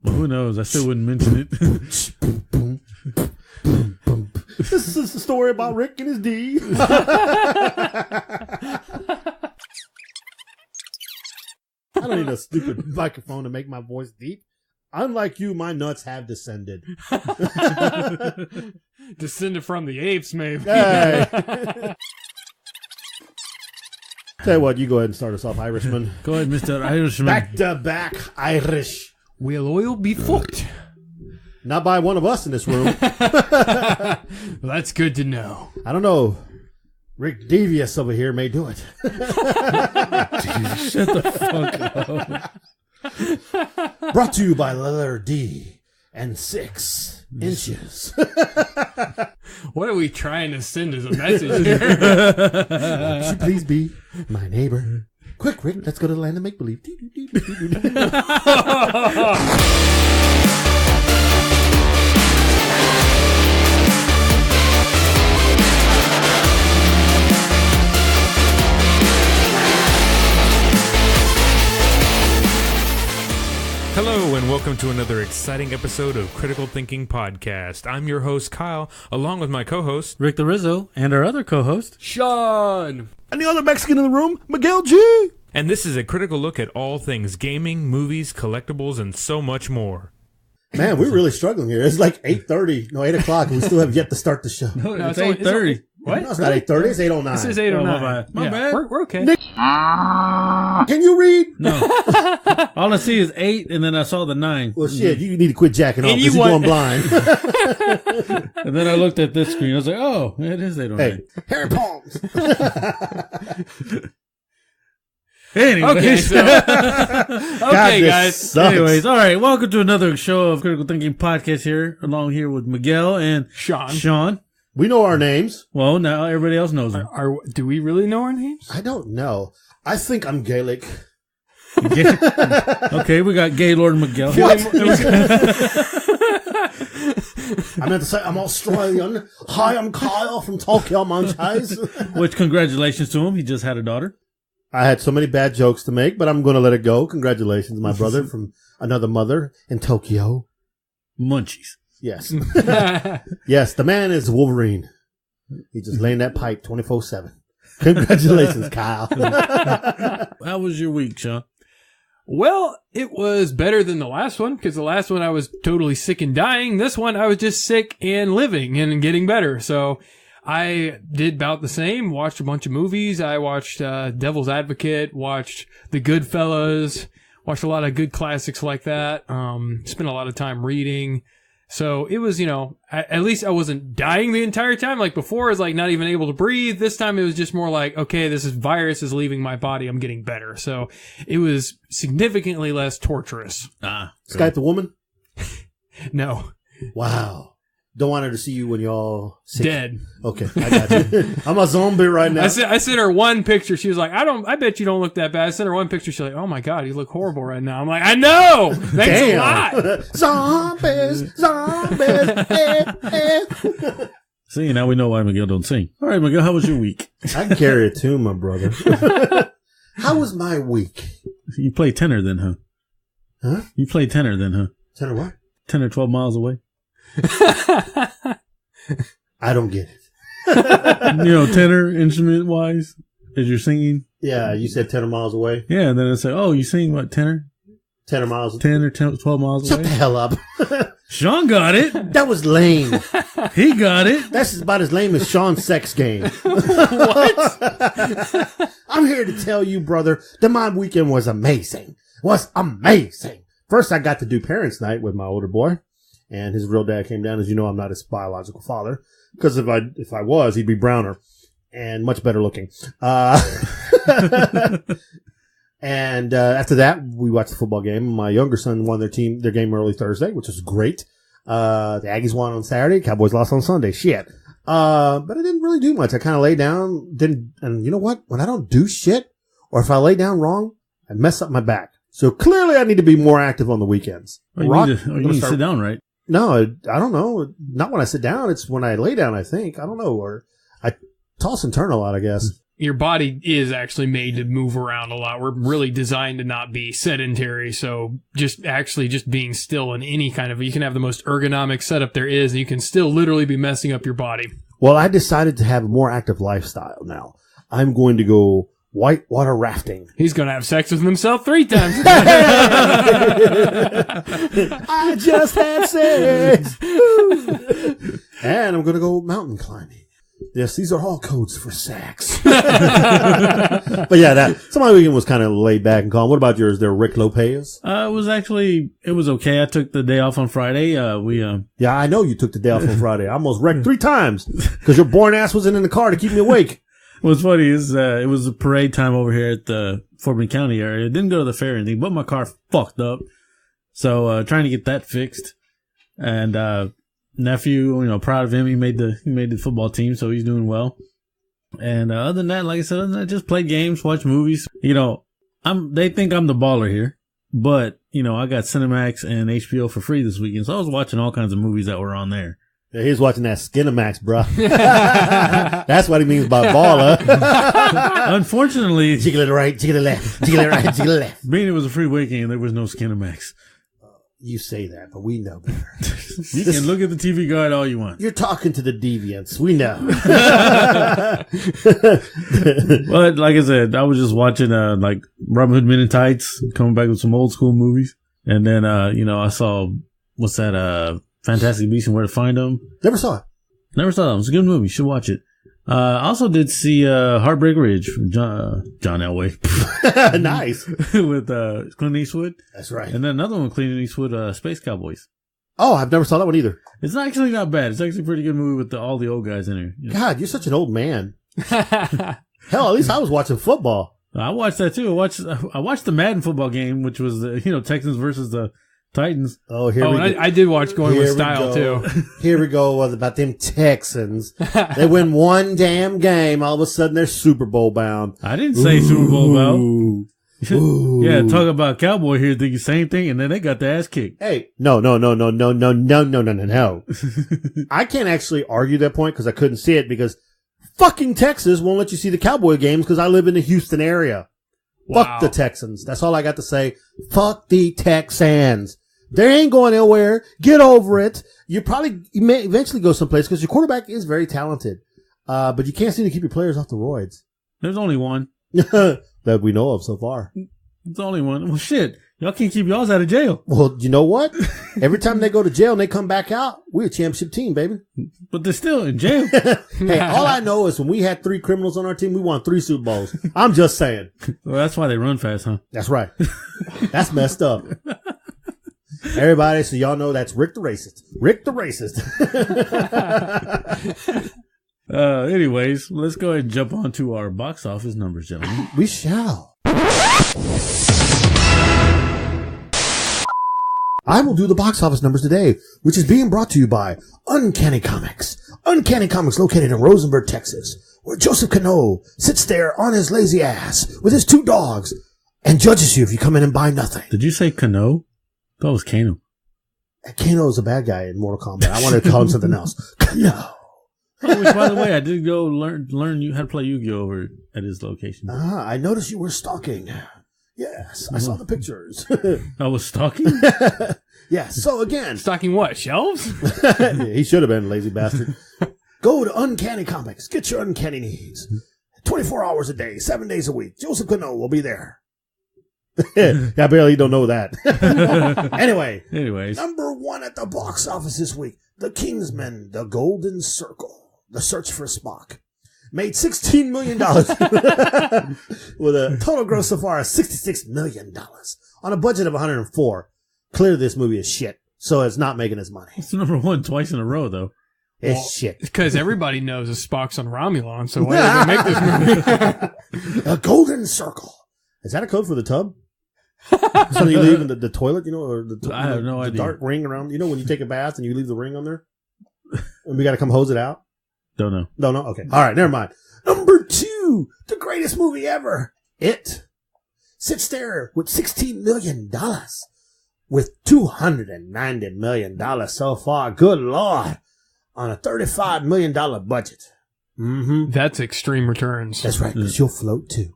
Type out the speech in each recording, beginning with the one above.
Well, who knows? I still wouldn't mention it. This is the story about Rick and his D. I don't need a stupid microphone to make my voice deep. Unlike you, my nuts have descended. Descended from the apes, maybe. Hey. Tell you what, you go ahead and start us off, Irishman. Go ahead, Mr. Irishman. Back to back Irish. Will oil be fucked? Not by one of us in this room. Well, that's good to know. I don't know. Rick Devious over here may do it. Shut the fuck up. Brought to you by letter D and 6 inches. What are we trying to send as a message here? Would you please be my neighbor? Quick, Rick, let's go to the land of make-believe. Hello and welcome to another exciting episode of Critical Thinking Podcast. I'm your host, Kyle, along with my co-host, Rick the Rizzo, and our other co-host, Sean! And the other Mexican in the room, Miguel G. and this is a critical look at all things gaming, movies, collectibles, and so much more. Man, we're really struggling here. It's like 8:30, no, 8 o'clock, and we still have yet to start the show. No, No, it's it's only- 8:30. What? No, it's not 8:30, it's 8:09. This is 8:09. Oh, my bad. My bad. We're okay. Nick. Can you read? No. All I see is 8, and then I saw the 9. Well, shit, you need to quit jacking off And because you you're want- going blind. And then I looked at this screen. I was like, oh, it is 8:09. Hey, Harry Palms. Anyway. Okay, so... okay, guys. Sucks. Anyways, all right. Welcome to another show of Critical Thinking Podcast here, along here with Miguel and Sean. We know our names. Well, now everybody else knows them. Do we really know our names? I don't know. I think I'm Gaelic. Okay, we got Gaylord Miguel. What? I meant to say I'm Australian. Hi, I'm Kyle from Tokyo, Manchais. Which, congratulations to him. He just had a daughter. I had so many bad jokes to make, but I'm going to let it go. Congratulations, my brother from another mother in Tokyo. Munchies. Yes. Yes, the man is Wolverine. He just laying that pipe 24/7. Congratulations, Kyle. How was your week, Sean? Well, it was better than the last one, because the last one I was totally sick and dying. This one I was just sick and living and getting better. So I did about the same, watched a bunch of movies. I watched Devil's Advocate, watched The Goodfellas, watched a lot of good classics like that. Spent a lot of time reading. So it was, at least I wasn't dying the entire time. Like before, I was like not even able to breathe. This time it was just more like, okay, virus is leaving my body. I'm getting better. So it was significantly less torturous. Skype the woman? No. Wow. Don't want her to see you when you're all sick. Dead. Okay, I got you. I'm a zombie right now. I sent her one picture. She was like, I bet you don't look that bad. I sent her one picture. She's like, oh my God, you look horrible right now. I'm like, I know. Thanks a lot. Zombies. See, now we know why Miguel don't sing. All right, Miguel, how was your week? I can carry a tune, my brother. How was my week? You play tenor then, huh? Huh? You play tenor then, huh? Tenor what? 10 or 12 miles away. I don't get it. Tenor instrument-wise, as you're singing. Yeah, you said 10 miles away. Yeah, and then it's like, oh, you sing what, tenor? 10 miles. 10 or 12 miles Shut away? the hell up. Sean got it. That was lame. He got it. That's about as lame as Sean's sex game. What? I'm here to tell you, brother, that my weekend was amazing. Was amazing. First, I got to do parents' night with my older boy, and his real dad came down. As you know, I'm not his biological father, because if I was, he'd be browner and much better looking. And after that, we watched the football game. My younger son won their game early Thursday, which was great. The Aggies won on Saturday. Cowboys lost on Sunday. Shit. But I didn't really do much. I kind of lay down, and you know what? When I don't do shit, or if I lay down wrong, I mess up my back. So clearly I need to be more active on the weekends. You need to sit down, right? No, I don't know. Not when I sit down. It's when I lay down, I think. I don't know. Or I toss and turn a lot, I guess. your body is actually made to move around a lot. We're really designed to not be sedentary. So just being still in any kind of, you can have the most ergonomic setup there is, and you can still literally be messing up your body. Well, I decided to have a more active lifestyle now. I'm going to go whitewater rafting. He's going to have sex with himself 3 times. I just had sex. And I'm going to go mountain climbing. Yes, these are all codes for sex. But yeah, so my weekend was kind of laid back and calm. What about yours there, Rick Lopez? It was okay. I took the day off on Friday. Yeah, I know you took the day off on Friday. I almost wrecked 3 times because your boring ass wasn't in the car to keep me awake. What's funny is, it was a parade time over here at the Fort Bend County area. Didn't go to the fair or anything, but my car fucked up. So, trying to get that fixed. And, nephew, proud of him. He made the football team, so he's doing well. And, other than that, like I said, I just played games, watch movies. They think I'm the baller here, but, I got Cinemax and HBO for free this weekend. So I was watching all kinds of movies that were on there. Yeah, he's watching that Skinamax, bro. That's what he means by baller. Unfortunately, jiggle it right, jiggle it left, jiggle it right, jiggle it left. Being it was a free weekend, there was no Skinamax. You say that, but we know better. You can look at the TV guide all you want. You're talking to the deviants. We know. But like I said, I was just watching like Robin Hood Men in Tights, coming back with some old school movies, and then I saw what's that Fantastic Beasts and Where to Find Them. Never saw it. It was a good movie. You should watch it. I also did see Heartbreak Ridge from John Elway. Nice. With Clint Eastwood. That's right. And then another one, Clint Eastwood, Space Cowboys. Oh, I've never saw that one either. It's actually not bad. It's actually a pretty good movie with all the old guys in there. God, you're such an old man. Hell, at least I was watching football. I watched that too. I watched the Madden football game, which was the Texans versus the Titans. Oh, here we go. I did watch Going with Style too. Here we go about them Texans. They win one damn game. All of a sudden, they're Super Bowl bound. I didn't say Super Bowl bound. Ooh. Yeah, talk about Cowboy here thinking the same thing, and then they got the ass kicked. Hey, no. I can't actually argue that point because I couldn't see it because fucking Texas won't let you see the Cowboy games because I live in the Houston area. Wow. Fuck the Texans. That's all I got to say. Fuck the Texans. They ain't going anywhere. Get over it. You may eventually go someplace because your quarterback is very talented. But you can't seem to keep your players off the roids. There's only one. That we know of so far. It's the only one. Well, shit. Y'all can't keep y'all's out of jail. Well, you know what? Every time they go to jail and they come back out, we're a championship team, baby. But they're still in jail. Hey, all I know is when we had 3 criminals on our team, we won 3 Super Bowls. I'm just saying. Well, that's why they run fast, huh? That's right. That's messed up. Everybody, so y'all know that's Rick the Racist. Rick the Racist. Anyways, let's go ahead and jump on to our box office numbers, gentlemen. We shall. I will do the box office numbers today, which is being brought to you by Uncanny Comics. Uncanny Comics located in Rosenberg, Texas, where Joseph Cano sits there on his lazy ass with his 2 dogs and judges you if you come in and buy nothing. Did you say Cano? I thought it was Kano. Kano is a bad guy in Mortal Kombat. I wanted to call him something else. Kano. Which, by the way, I did go learn you how to play Yu-Gi-Oh! Over at his location. I noticed you were stalking. Yes, I saw the pictures. I was stalking? Yes, so again. Stalking what? Shelves? Yeah, he should have been, lazy bastard. Go to Uncanny Comics. Get your uncanny needs. 24 hours a day, 7 days a week. Joseph Cano will be there. I barely don't know that. Anyways, number 1 at the box office this week, The Kingsman, The Golden Circle, The Search for Spock, made $16 million with a total gross so far of $66 million on a budget of $104. Clearly, this movie is shit, so it's not making its money. It's number 1 twice in a row, though. It's shit. Because everybody knows a Spock's on Romulan, so why did they make this movie? A Golden Circle. Is that a code for the tub? So you leave in the toilet, or I have no idea. Dark ring around, when you take a bath and you leave the ring on there? And we got to come hose it out? Don't know. No? Okay. All right, never mind. Number 2, the greatest movie ever. It sits there with $16 million with $290 million so far. Good Lord. On a $35 million budget. Mm-hmm. That's Extreme Returns. That's right, because you'll float too.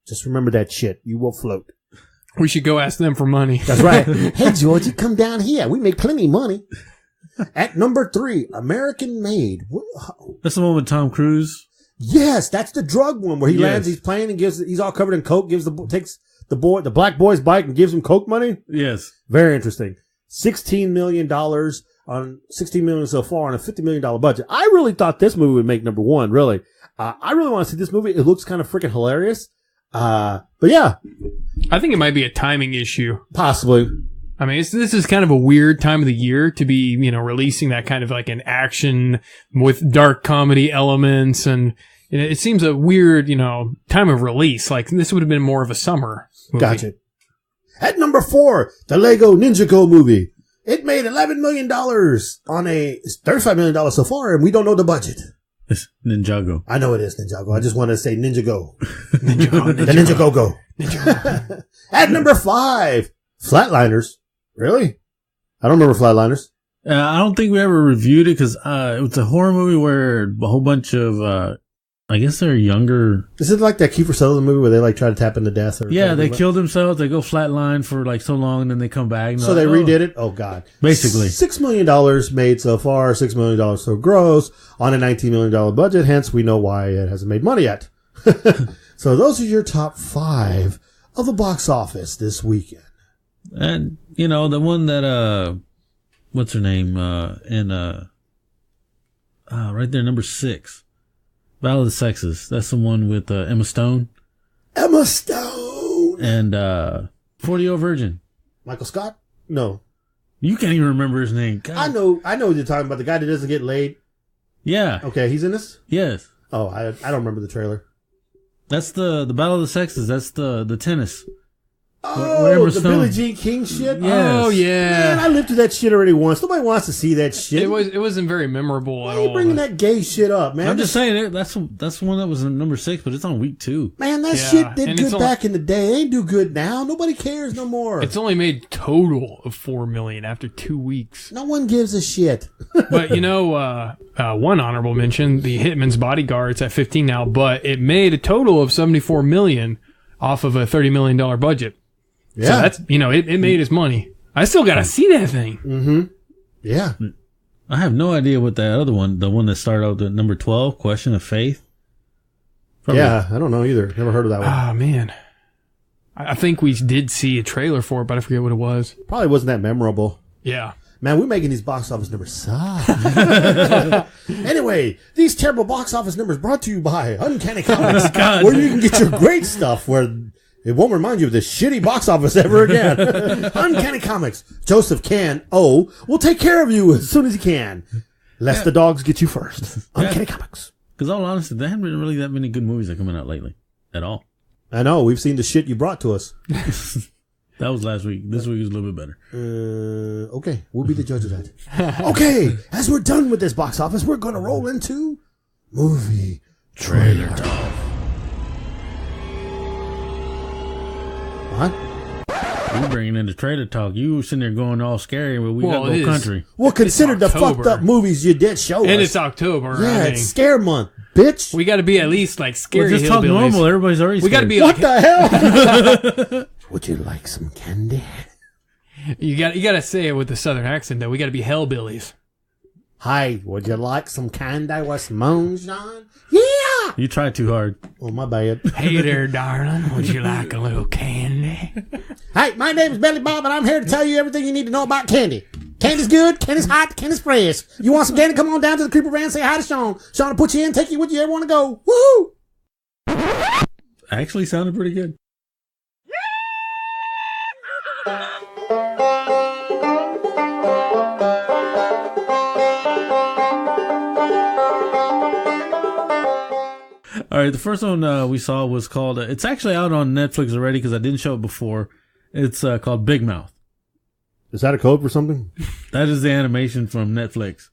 Just remember that shit. You will float. We should go ask them for money. That's right. Hey, George, you come down here. We make plenty of money. At number 3, American Made. That's the one with Tom Cruise. Yes, that's the drug one where he lands, he's playing and he's all covered in coke, takes the black boy's bike and gives him coke money. Yes. Very interesting. $16 million on $16 million so far on a $50 million budget. I really thought this movie would make number 1, really. I really want to see this movie. It looks kind of freaking hilarious. But yeah. I think it might be a timing issue. Possibly. I mean, this is kind of a weird time of the year to be, releasing that kind of like an action with dark comedy elements. And it seems a weird, time of release. Like this would have been more of a summer movie. Gotcha. At number 4, the Lego Ninjago movie. It made $11 million on it's $35 million so far, and we don't know the budget. It's Ninjago. I know it is Ninjago. I just want to say Ninjago. Ninjago. The Ninjago. Ninjago. At number 5, Flatliners. Really? I don't remember Flatliners. I don't think we ever reviewed it because it was a horror movie where a whole bunch of, I guess they're younger. Is it like that Kiefer Sutherland movie where they like try to tap into death? Or yeah, they kill themselves. They go flatline for like so long and then they come back. So they redid it? Oh, God. Basically. $6 million made so far, $6 million so gross on a $19 million budget. Hence, we know why it hasn't made money yet. So those are your top 5 of the box office this weekend. And, the one that, what's her name, right there, number 6, Battle of the Sexes. That's the one with, Emma Stone. Emma Stone! And, 40-Year-Old Virgin. Michael Scott? No. You can't even remember his name. God. I know what you're talking about. The guy that doesn't get laid. Yeah. Okay, he's in this? Yes. Oh, I don't remember the trailer. That's the Battle of the Sexes. That's the tennis. Oh, the Billie Jean King shit? Yes. Oh, yeah. Man, I lived through that shit already once. Nobody wants to see that shit. It wasn't very memorable Why at are you all. bringing that gay shit up, man? I'm just saying, that's the one that was in number 6, but it's on week 2. Man, that shit did good back in the day. It ain't do good now. Nobody cares no more. It's only made total of $4 million after 2 weeks. No one gives a shit. But one honorable mention, The Hitman's Bodyguard, it's at 15 now, but it made a total of $74 million off of a $30 million budget. Yeah. So that's, it made its money. I still gotta see that thing. Mm-hmm. Yeah. I have no idea what that other one, the one that started out at number 12, Question of Faith. Probably. Yeah, I don't know either. Never heard of that one. Ah, man. I think we did see a trailer for it, but I forget what it was. Probably wasn't that memorable. Yeah. Man, we're making these box office numbers suck. Anyway, these terrible box office numbers brought to you by Uncanny Comics, where you can get your great stuff where it won't remind you of this shitty box office ever again. Uncanny Comics. Joseph will take care of you as soon as he can. Lest the dogs get you first. Uncanny Comics. Because all honesty, there haven't been really that many good movies that are coming out lately. At all. I know. We've seen the shit you brought to us. That was last week. This week is a little bit better. Okay. We'll be the judge of that. Okay. As we're done with this box office, we're going to roll into movie trailer talk. What? We bringing in the trailer talk. You sitting there going all scary, but we got to go country. Well, consider the fucked up movies you did show us. And it's October. Yeah, it's scare month, bitch. We got to be at least like scary. Well, just talk hillbillies. normal. Everybody's already scared. We got to be what the hell? Would you like some candy? You got to say it with the southern accent, though. We got to be hellbillies. Hi, would you like some candy with some moonshine? Yeah! You tried too hard. Oh, my bad. Hey there, darling. Would you like a little candy? Hey, my name is Belly Bob, and I'm here to tell you everything you need to know about candy. Candy's good, candy's hot, candy's fresh. You want some candy? Come on down to the Creeper Van, say hi to Sean. Sean will put you in, take you with you, ever want to go. Woohoo! Actually sounded pretty good. All right, the first one we saw was called, it's actually out on Netflix already because I didn't show it before. It's called Big Mouth. Is that a code for something? That is the animation from Netflix.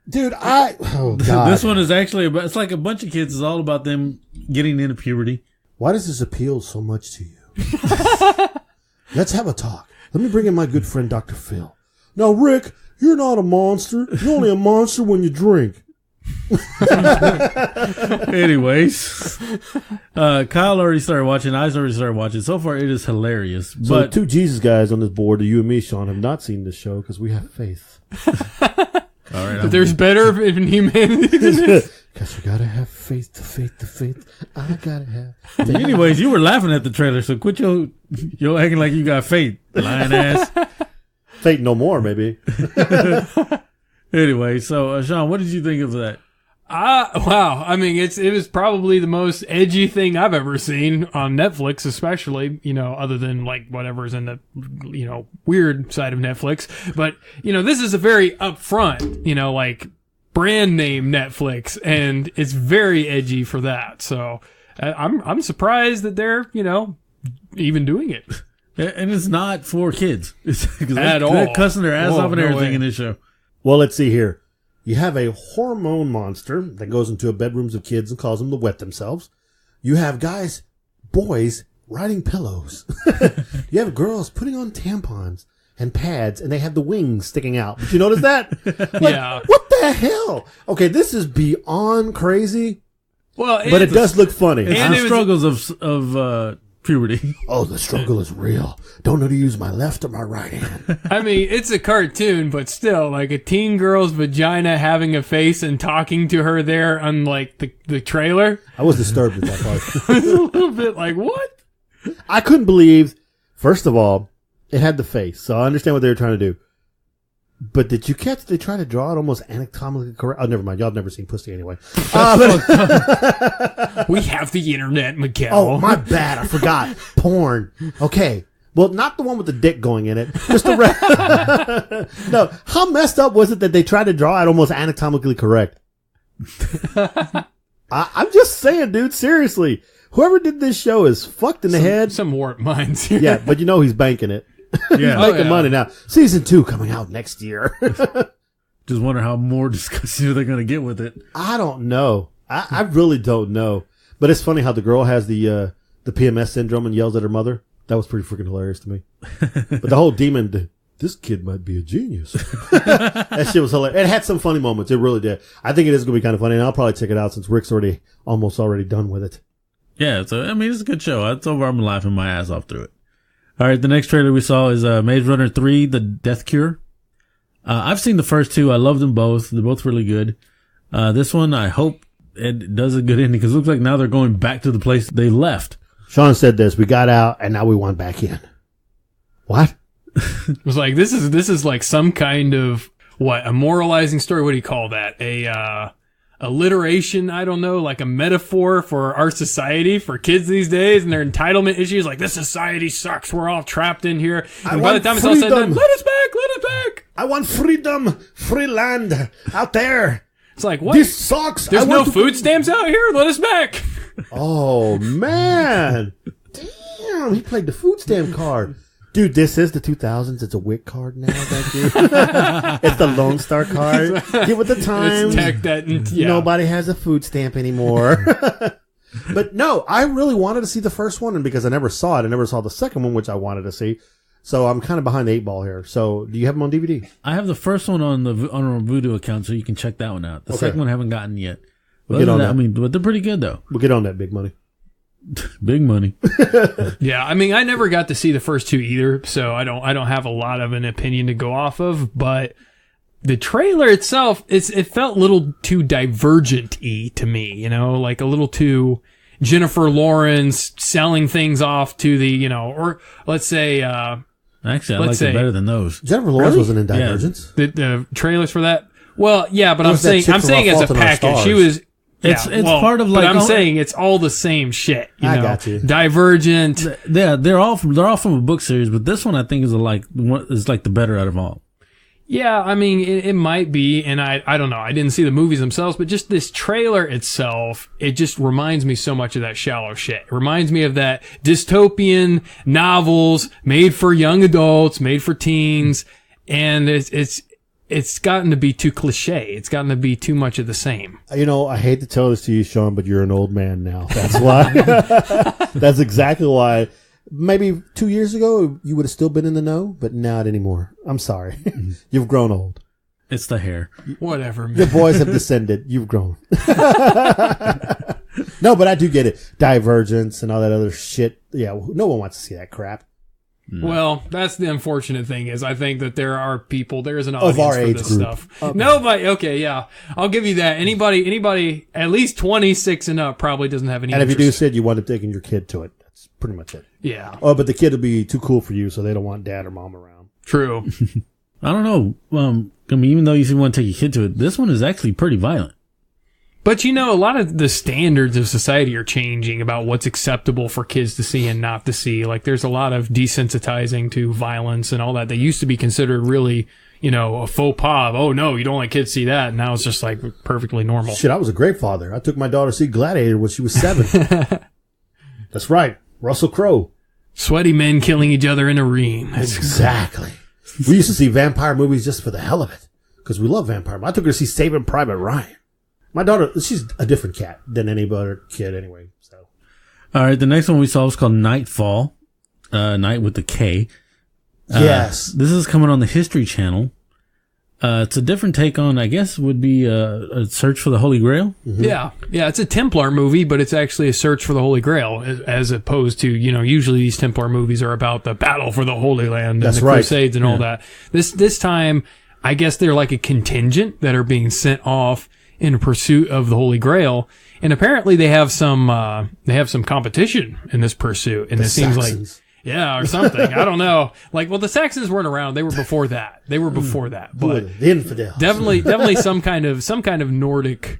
Dude, oh God. This one is actually about, it's like a bunch of kids. It's all about them getting into puberty. Why does this appeal so much to you? Let's have a talk. Let me bring in my good friend, Dr. Phil. Now, Rick, you're not a monster. You're only a monster when you drink. Anyways, Kyle already started watching. I's already started watching. So far, it is hilarious. So But the two Jesus guys on this board, you and me, Sean, have not seen this show because we have faith. all right, But there's better in humanity than this. Because you gotta have faith, the faith. I gotta have. anyways, you were laughing at the trailer, so quit your acting like you got faith, lying ass. Faith no more, maybe. Anyway, so Sean, what did you think of that? Wow. I mean, it was probably the most edgy thing I've ever seen on Netflix, especially, other than like whatever's in the, weird side of Netflix. But, this is a very upfront, like brand name Netflix, and it's very edgy for that. So I'm surprised that they're, even doing it. And it's not for kids. At all. They're cussing their ass off and no everything way. in this show. Well, let's see here. You have a hormone monster that goes into bedrooms of kids and calls them to wet themselves. You have boys riding pillows. You have girls putting on tampons and pads, and they have the wings sticking out. Did you notice that? Yeah. What the hell? Okay, this is beyond crazy, Well, but it does look funny. It's And the it was- struggles of puberty. Oh, the struggle is real. Don't know to use my left or my right hand. I mean, it's a cartoon, but still, like a teen girl's vagina having a face and talking to her there on like the trailer. I was disturbed with that part. It's a little bit like, what? I couldn't believe, first of all, it had the face, so I understand what they were trying to do. But did you catch they try to draw it almost anatomically correct? Oh, never mind. Y'all have never seen pussy anyway. We have the internet, Miguel. Oh, my bad. I forgot. Porn. Okay. Well, not the one with the dick going in it. Just the No, how messed up was it that they tried to draw it almost anatomically correct? I'm just saying, dude, seriously. Whoever did this show is fucked in the head. Some warped minds here. Yeah, but he's banking it. Yeah. Making yeah. money now. Season 2 coming out next year. Just wonder how more disgusting they're going to get with it. I don't know. I really don't know. But it's funny how the girl has the PMS syndrome and yells at her mother. That was pretty freaking hilarious to me. But the whole demon, this kid might be a genius. That shit was hilarious. It had some funny moments. It really did. I think it is going to be kind of funny, and I'll probably check it out since Rick's almost already done with it. Yeah, so I mean, it's a good show. It's over. I'm laughing my ass off through it. All right, the next trailer we saw is Maze Runner 3: The Death Cure. I've seen the first two. I love them both. They're both really good. This one, I hope it does a good ending because it looks like now they're going back to the place they left. Sean said this: "We got out, and now we want back in." What? It was like, this is like some kind of, a moralizing story? What do you call that? Alliteration, I don't know, like a metaphor for our society, for kids these days and their entitlement issues. Like, this society sucks. We're all trapped in here. And by the time it's all said and done, let us back. I want freedom, free land out there. It's like, what? This sucks. There's no food stamps out here? Let us back. Oh, man. Damn, he played the food stamp card. Dude, this is the 2000s. It's a WIC card now, thank you. It's the Lone Star card. Get with the times. It's tech that, yeah. Nobody has a food stamp anymore. But no, I really wanted to see the first one, and because I never saw it, I never saw the second one, which I wanted to see. So I'm kind of behind the 8 ball here. So do you have them on DVD? I have the first one on our Vudu account, so you can check that one out. The second one I haven't gotten yet. But We'll get on that. I mean, but they're pretty good though. We'll get on that, big money. Big money. Yeah, I mean, I never got to see the first two either, so I don't have a lot of an opinion to go off of, but the trailer itself, it felt a little too Divergent-y to me, like a little too Jennifer Lawrence selling things off to the, or let's say, Actually, I like it better than those. Jennifer Lawrence wasn't in Divergence. the trailers for that. Well, yeah, but It I'm was that chick saying from as Fault a in Our package. Stars. She was. It's part of, but like, I'm saying it's all the same shit. I got you. Divergent. Yeah, they're all from a book series, but this one I think is the better out of all. Yeah, I mean, it might be, and I don't know. I didn't see the movies themselves, but just this trailer itself, it just reminds me so much of that shallow shit. It reminds me of that dystopian novels made for young adults, made for teens, and it's gotten to be too cliche. It's gotten to be too much of the same. I hate to tell this to you, Sean, but you're an old man now. That's why. That's exactly why. Maybe 2 years ago, you would have still been in the know, but not anymore. I'm sorry. You've grown old. It's the hair. Whatever, man. The boys have descended. You've grown. No, but I do get it. Divergence and all that other shit. Yeah, no one wants to see that crap. Well, that's the unfortunate thing is I think that there are people, there's an audience Of our for age this group. stuff. Okay. Nobody, okay, yeah. I'll give you that. Anybody at least 26 and up probably doesn't have any And if you do, interest. Sid, you wind up taking your kid to it. That's pretty much it. Yeah, Oh, but the kid will be too cool for you, so they don't want dad or mom around. true. I don't know. I mean, even though you want to take your kid to it, this one is actually pretty violent. But a lot of the standards of society are changing about what's acceptable for kids to see and not to see. Like there's a lot of desensitizing to violence and all that. They used to be considered really, a faux pas. Of, oh no, you don't let kids see that. And now it's just like perfectly normal. Shit, I was a great father. I took my daughter to see Gladiator when she was 7. That's right. Russell Crowe. Sweaty men killing each other in a ring. That's Exactly. We used to see vampire movies just for the hell of it. Because we love vampire. I took her to see Saving Private Ryan. My daughter, she's a different cat than any other kid anyway. So, All right, the next one we saw was called Nightfall. Night with the K. yes. This is coming on the History Channel. It's a different take on, I guess, would be a search for the Holy Grail. Yeah. Yeah. It's a Templar movie, but it's actually a search for the Holy Grail as opposed to, usually these Templar movies are about the battle for the Holy Land and That's the right. Crusades and all that. This time, I guess they're like a contingent that are being sent off in pursuit of the Holy Grail. And apparently they have some competition in this pursuit. And The it seems Saxons. like, yeah, or something. I don't know. The Saxons weren't around. They were before that. But The infidels. definitely some kind of Nordic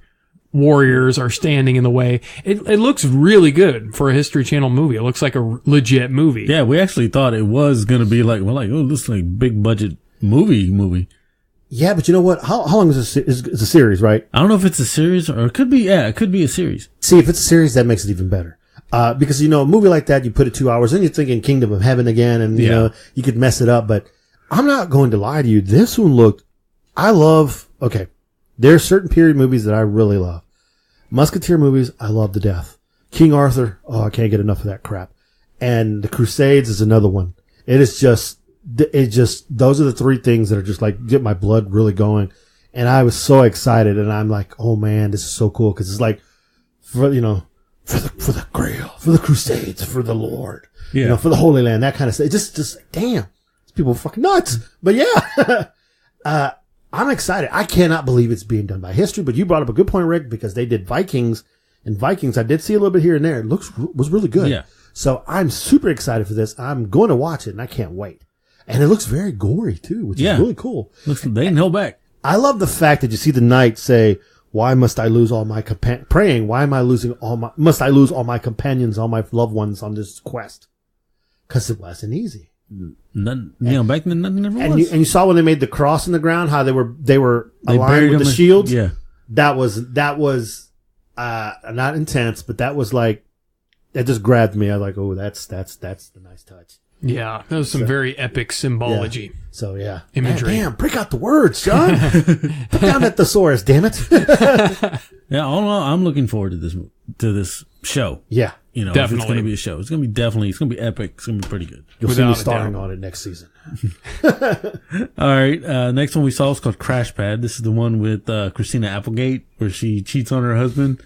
warriors are standing in the way. It looks really good for a History Channel movie. It looks like a legit movie. Yeah, we actually thought it was going to be oh, this is like big budget movie. Yeah, but you know what? How long is this? It's a series, right? I don't know if it's a series or it could be a series. See, if it's a series, that makes it even better. Because, a movie like that, you put it 2 hours, then you're thinking Kingdom of Heaven again, and, you could mess it up. But I'm not going to lie to you. This one okay, there are certain period movies that I really love. Musketeer movies, I love to death. King Arthur, I can't get enough of that crap. And The Crusades is another one. Those are the three things that are just like, get my blood really going. And I was so excited, and I'm like, oh man, this is so cool. Cause it's like, for the Grail, for the Crusades, for the Lord, for the Holy Land, that kind of stuff. Just damn, these people are fucking nuts. But yeah, I'm excited. I cannot believe it's being done by History, but you brought up a good point, Rick, because they did Vikings, and Vikings, I did see a little bit here and there. It was really good. Yeah. So I'm super excited for this. I'm going to watch it, and I can't wait. And it looks very gory too, which is really cool. They didn't hold back. I love the fact that you see the knight say, why must I lose all my praying? Why must I lose all my companions, all my loved ones on this quest? Cause it wasn't easy. Back then nothing ever was. And you saw when they made the cross in the ground, how they were aligned with the shields. Yeah. That was not intense, but that was like, that just grabbed me. I was like, oh, that's the nice touch. Yeah, that was some very epic symbology. Yeah. So yeah, imagery. Damn, break out the words, John. Put down that thesaurus, damn it. Yeah, all in all, I'm looking forward to this show. Yeah, if it's definitely going to be a show, it's going to be epic. It's going to be pretty good. You'll see me starring on it next season. All right, next one we saw was called Crash Pad. This is the one with Christina Applegate, where she cheats on her husband.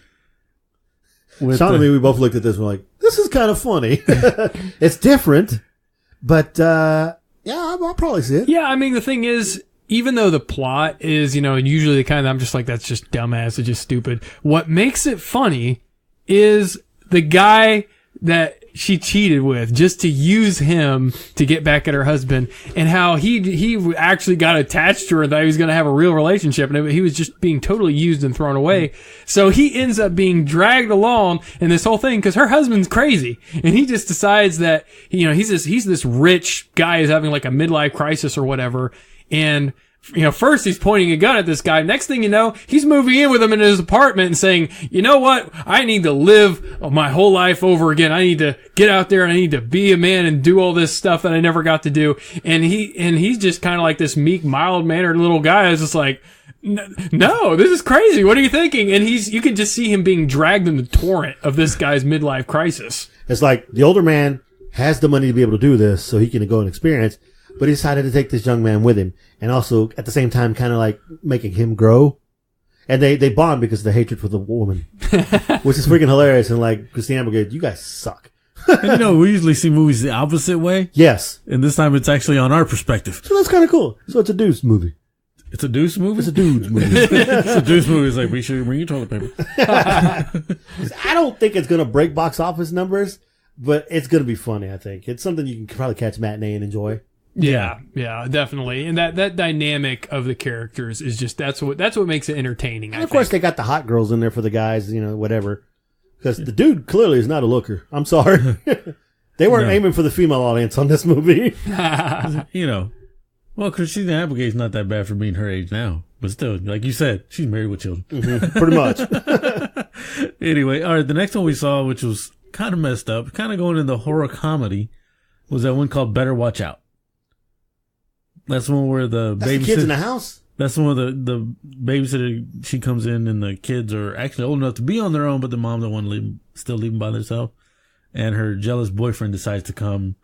Sean and me, we both looked at this and were like, this is kind of funny. It's different. But, yeah, I'll probably see it. Yeah, I mean, the thing is, even though the plot is, usually the kind that I'm just like, that's just dumbass, it's just stupid. What makes it funny is the guy that she cheated with, just to use him to get back at her husband, and how he actually got attached to her, that he was going to have a real relationship, and he was just being totally used and thrown away. So he ends up being dragged along in this whole thing because her husband's crazy, and he just decides that he's this rich guy who's having like a midlife crisis or whatever, and first he's pointing a gun at this guy. Next thing you know, he's moving in with him in his apartment and saying, you know what? I need to live my whole life over again. I need to get out there and I need to be a man and do all this stuff that I never got to do. And he's just kind of like this meek, mild-mannered little guy who's just like, no, this is crazy. What are you thinking? And you can just see him being dragged in the torrent of this guy's midlife crisis. It's like the older man has the money to be able to do this, so he can go and experience. but he decided to take this young man with him, and also at the same time, kind of like making him grow. And they bond because of the hatred for the woman, which is freaking hilarious. And like Christine Applegate, you guys suck. And we usually see movies the opposite way. Yes. And this time it's actually on our perspective. So that's kind of cool. So it's a deuce movie. It's a deuce movie? It's a dude's movie. It's a deuce movie. It's like, we should bring you toilet paper. I don't think it's going to break box office numbers, but it's going to be funny, I think. It's something you can probably catch matinee and enjoy. Yeah, definitely. And that dynamic of the characters is just, that's what makes it entertaining. And of course, they got the hot girls in there for the guys, whatever. Because the dude clearly is not a looker. I'm sorry. They weren't aiming for the female audience on this movie. Well, Christina Applegate's not that bad for being her age now. But still, like you said, she's married with children. Mm-hmm, pretty much. Anyway, all right, the next one we saw, which was kind of messed up, kind of going into horror comedy, was that one called Better Watch Out. That's the one where the kids in the house? That's the one where the babysitter, she comes in and the kids are actually old enough to be on their own, but the mom don't want to leave them by themselves. And her jealous boyfriend decides to come.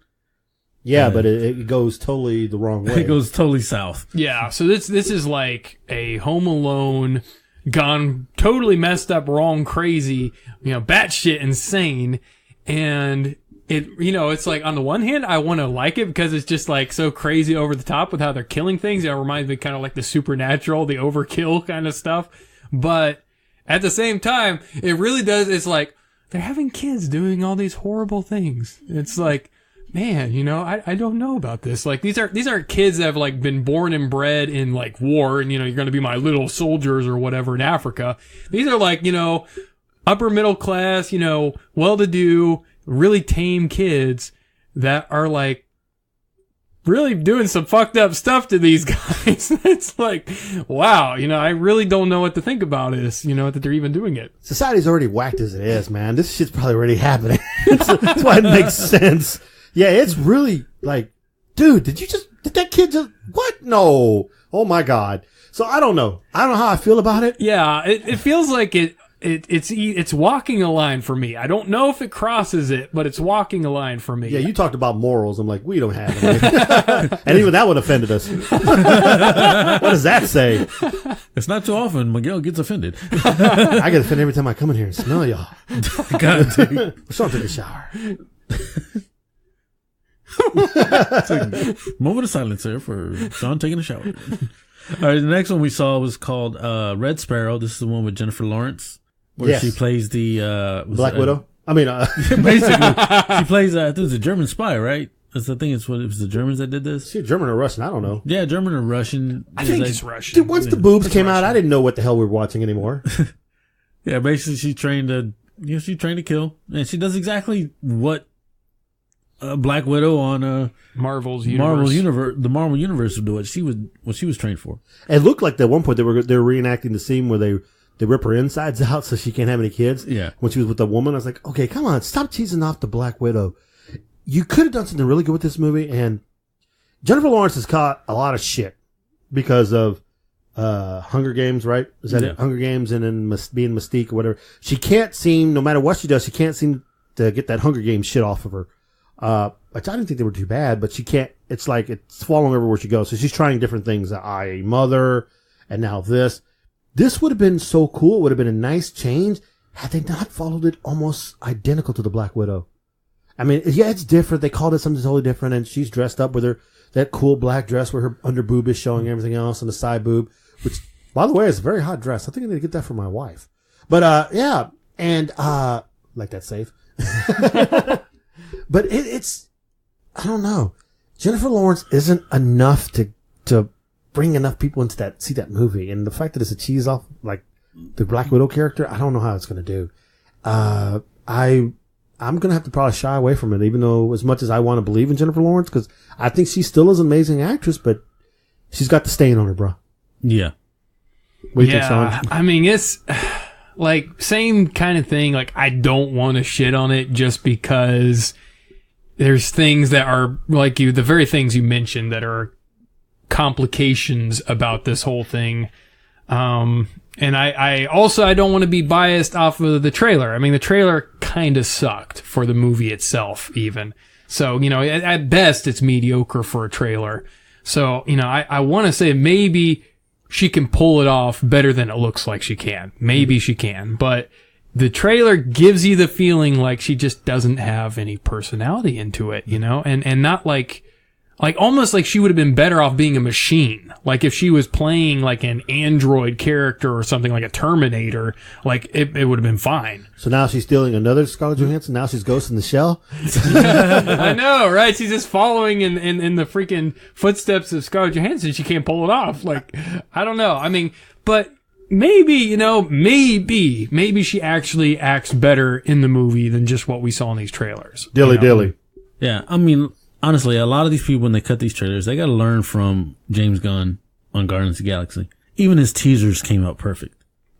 Yeah, but it goes totally the wrong way. It goes totally south. Yeah, so this is like a Home Alone gone totally messed up, wrong, crazy, batshit insane. And it's like, on the one hand, I want to like it because it's just like so crazy over the top with how they're killing things. It reminds me kind of like the Supernatural, the overkill kind of stuff. But at the same time, it really does. It's like they're having kids doing all these horrible things. It's like, man, I don't know about this. Like these aren't kids that have like been born and bred in like war and, you're going to be my little soldiers or whatever in Africa. These are like, upper middle class, well-to-do, really tame kids that are like really doing some fucked up stuff to these guys. It's like, wow, I really don't know what to think about this, that they're even doing it. Society's already whacked as it is, man. This shit's probably already happening. That's why it makes sense. Yeah, it's really like, dude, did that kid just, what? No. Oh my God. So I don't know. I don't know how I feel about it. Yeah, it feels like it's walking a line for me. I don't know if it crosses it, but it's walking a line for me. Yeah, you talked about morals. I'm like, we don't have any. And even that one offended us. What does that say? It's not too often Miguel gets offended. I get offended every time I come in here and smell y'all. Sean took a shower. Moment of silence there for Sean taking a shower. All right, the next one we saw was called Red Sparrow. This is the one with Jennifer Lawrence, where she plays the Black Widow. Basically, she plays. I think it's a German spy, right? That's the thing. It was the Germans that did this. Is she German or Russian? I don't know. Yeah, German or Russian. I think it's Russian. Dude, once the boobs came out, I didn't know what the hell we were watching anymore. Yeah, basically, she trained to kill, and she does exactly what Black Widow on Marvel's universe. The Marvel universe would do it. What she was trained for. It looked like at one point they were reenacting the scene where they rip her insides out so she can't have any kids. Yeah. When she was with the woman, I was like, okay, come on, stop teasing off the Black Widow. You could have done something really good with this movie, and Jennifer Lawrence has caught a lot of shit because of Hunger Games, right? Is that it? Hunger Games, and then being Mystique or whatever. She can't seem, no matter what she does, she can't seem to get that Hunger Games shit off of her. Which I didn't think they were too bad, but she can't, it's like it's following everywhere she goes. So she's trying different things. I Mother, and now this. This would have been so cool. It would have been a nice change had they not followed it almost identical to the Black Widow. I mean, yeah, it's different. They called it something totally different, and she's dressed up with that cool black dress where her under boob is showing everything else and the side boob, which, by the way, is a very hot dress. I think I need to get that for my wife. But, yeah, and, like that safe. But it's, I don't know. Jennifer Lawrence isn't enough to bring enough people into see that movie. And the fact that it's a cheese off, like the Black Widow character, I don't know how it's going to do. I'm going to have to probably shy away from it, even though as much as I want to believe in Jennifer Lawrence, because I think she still is an amazing actress, but she's got the stain on her, bro. Yeah. What do you think, Sean? I mean, it's like same kind of thing. Like, I don't want to shit on it just because there's things that are like the very things you mentioned that are complications about this whole thing. And I don't want to be biased off of the trailer. I mean, the trailer kind of sucked for the movie itself, even. So, at best, it's mediocre for a trailer. So, I want to say maybe she can pull it off better than it looks like she can. Maybe she can. But the trailer gives you the feeling like she just doesn't have any personality into it, and not like almost like she would have been better off being a machine. Like if she was playing like an android character or something like a Terminator, like it would have been fine. So now she's stealing another Scarlett Johansson. Now she's Ghost in the Shell. I know, right? She's just following in the freaking footsteps of Scarlett Johansson. She can't pull it off. Like, I don't know. I mean, but maybe, maybe she actually acts better in the movie than just what we saw in these trailers. Dilly. Yeah. I mean, honestly, a lot of these people, when they cut these trailers, they got to learn from James Gunn on Guardians of the Galaxy. Even his teasers came out perfect.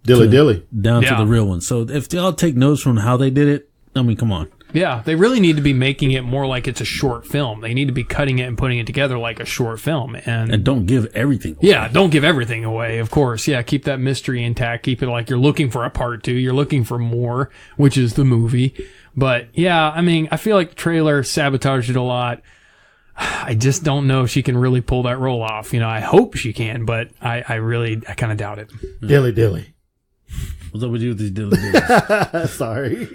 Dilly. Down to the real one. So if they all take notes from how they did it, I mean, come on. Yeah, they really need to be making it more like it's a short film. They need to be cutting it and putting it together like a short film. And don't give everything away. Yeah, don't give everything away, of course. Yeah, keep that mystery intact. Keep it like you're looking for a part 2. You're looking for more, which is the movie. But yeah, I mean, I feel like the trailer sabotaged it a lot. I just don't know if she can really pull that role off. I hope she can, but I kind of doubt it. Dilly. What's up with you with these dilly? Sorry.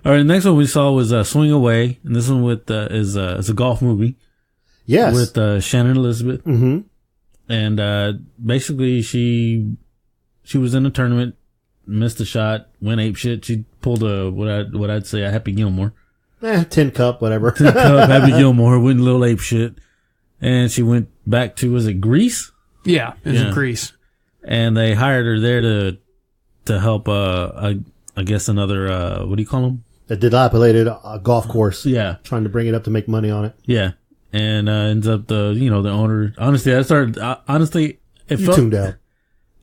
All right, the next one we saw was Swing Away, and this one with is a golf movie. Yes. With Shannon Elizabeth. Mm-hmm. And basically she was in a tournament, missed a shot, went ape shit. She pulled what I'd say a Happy Gilmore. Tin Cup, whatever. Tin Cup, Happy Gilmore, went a little ape shit. And she went back to, was it Greece? Yeah, it was in Greece. And they hired her there to help, I guess another, what do you call them? A dilapidated golf course. Yeah. Trying to bring it up to make money on it. Yeah. And, ends up the owner, honestly, it felt, tuned out.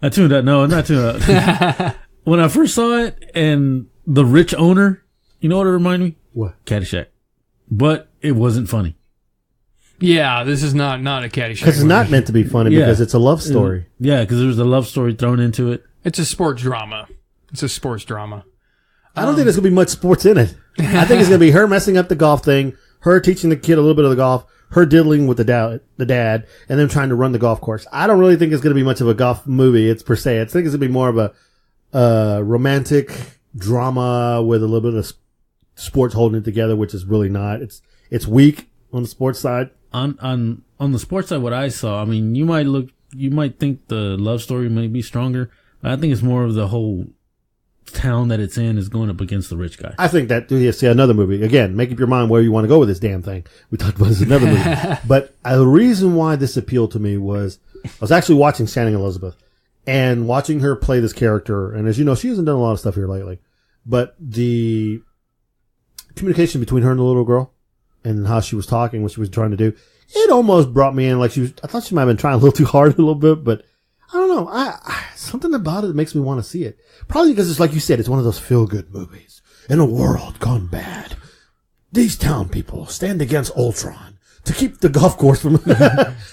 I tuned out. No, not tuned out. When I first saw it and the rich owner, you know what it reminded me? What? Caddyshack. But it wasn't funny. Yeah, this is not a Caddyshack. Because it's not meant to be funny because it's a love story. Yeah, because there's a love story thrown into it. It's a sports drama. I don't think there's going to be much sports in it. I think it's going to be her messing up the golf thing, her teaching the kid a little bit of the golf, her diddling with the dad, and then trying to run the golf course. I don't really think it's going to be much of a golf movie. I think it's going to be more of a romantic drama with a little bit of sports holding it together, which is really not. It's weak on the sports side. On the sports side, what I saw, I mean, you might think the love story may be stronger. But I think it's more of the whole town that it's in is going up against the rich guy. I think that, another movie. Again, make up your mind where you want to go with this damn thing. We talked about this in another movie. But the reason why this appealed to me was I was actually watching Shannon Elizabeth and watching her play this character. And as you know, she hasn't done a lot of stuff here lately. But the communication between her and the little girl and how she was talking, what she was trying to do, it almost brought me in like I thought she might have been trying a little too hard a little bit, but I don't know. I something about it that makes me want to see it. Probably because it's like you said, it's one of those feel-good movies. In a world gone bad, these town people stand against Ultron to keep the golf course from...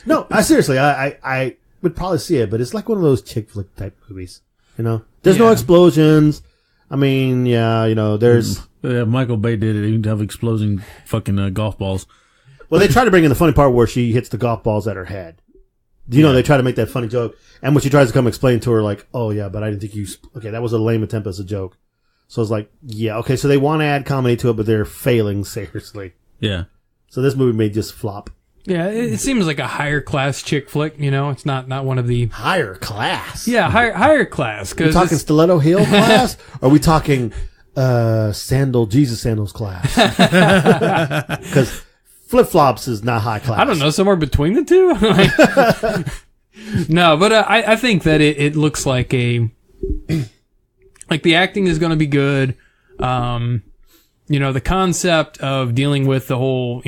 No, seriously, I would probably see it, but it's like one of those chick flick type movies. There's no explosions. I mean, there's... Yeah, Michael Bay did it. He didn't have exploding fucking golf balls. Well, they try to bring in the funny part where she hits the golf balls at her head. They try to make that funny joke. And when she tries to come explain to her, like, oh, yeah, but I didn't think you... Okay, that was a lame attempt as a joke. So it's like, yeah, okay, so they want to add comedy to it, but they're failing seriously. Yeah. So this movie may just flop. Yeah, it seems like a higher class chick flick, It's not one of the... Higher class? Yeah, higher class. Are we talking Stiletto Heel class? Or are we talking Jesus Sandals class? Because... Flip-flops is not high class. I don't know, somewhere between the two? No, but I think that it looks like the acting is going to be good. The concept of dealing with the whole,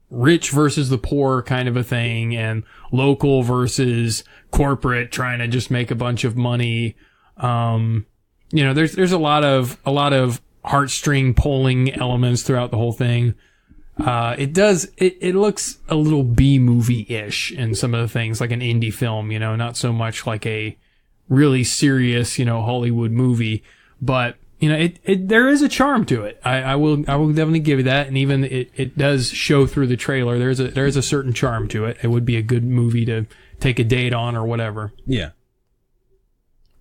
rich versus the poor kind of a thing and local versus corporate trying to just make a bunch of money. There's a lot of heartstring pulling elements throughout the whole thing. It looks a little B movie-ish in some of the things, like an indie film, not so much like a really serious, Hollywood movie. But, there is a charm to it. I will definitely give you that. And even it does show through the trailer. There is a certain charm to it. It would be a good movie to take a date on or whatever. Yeah.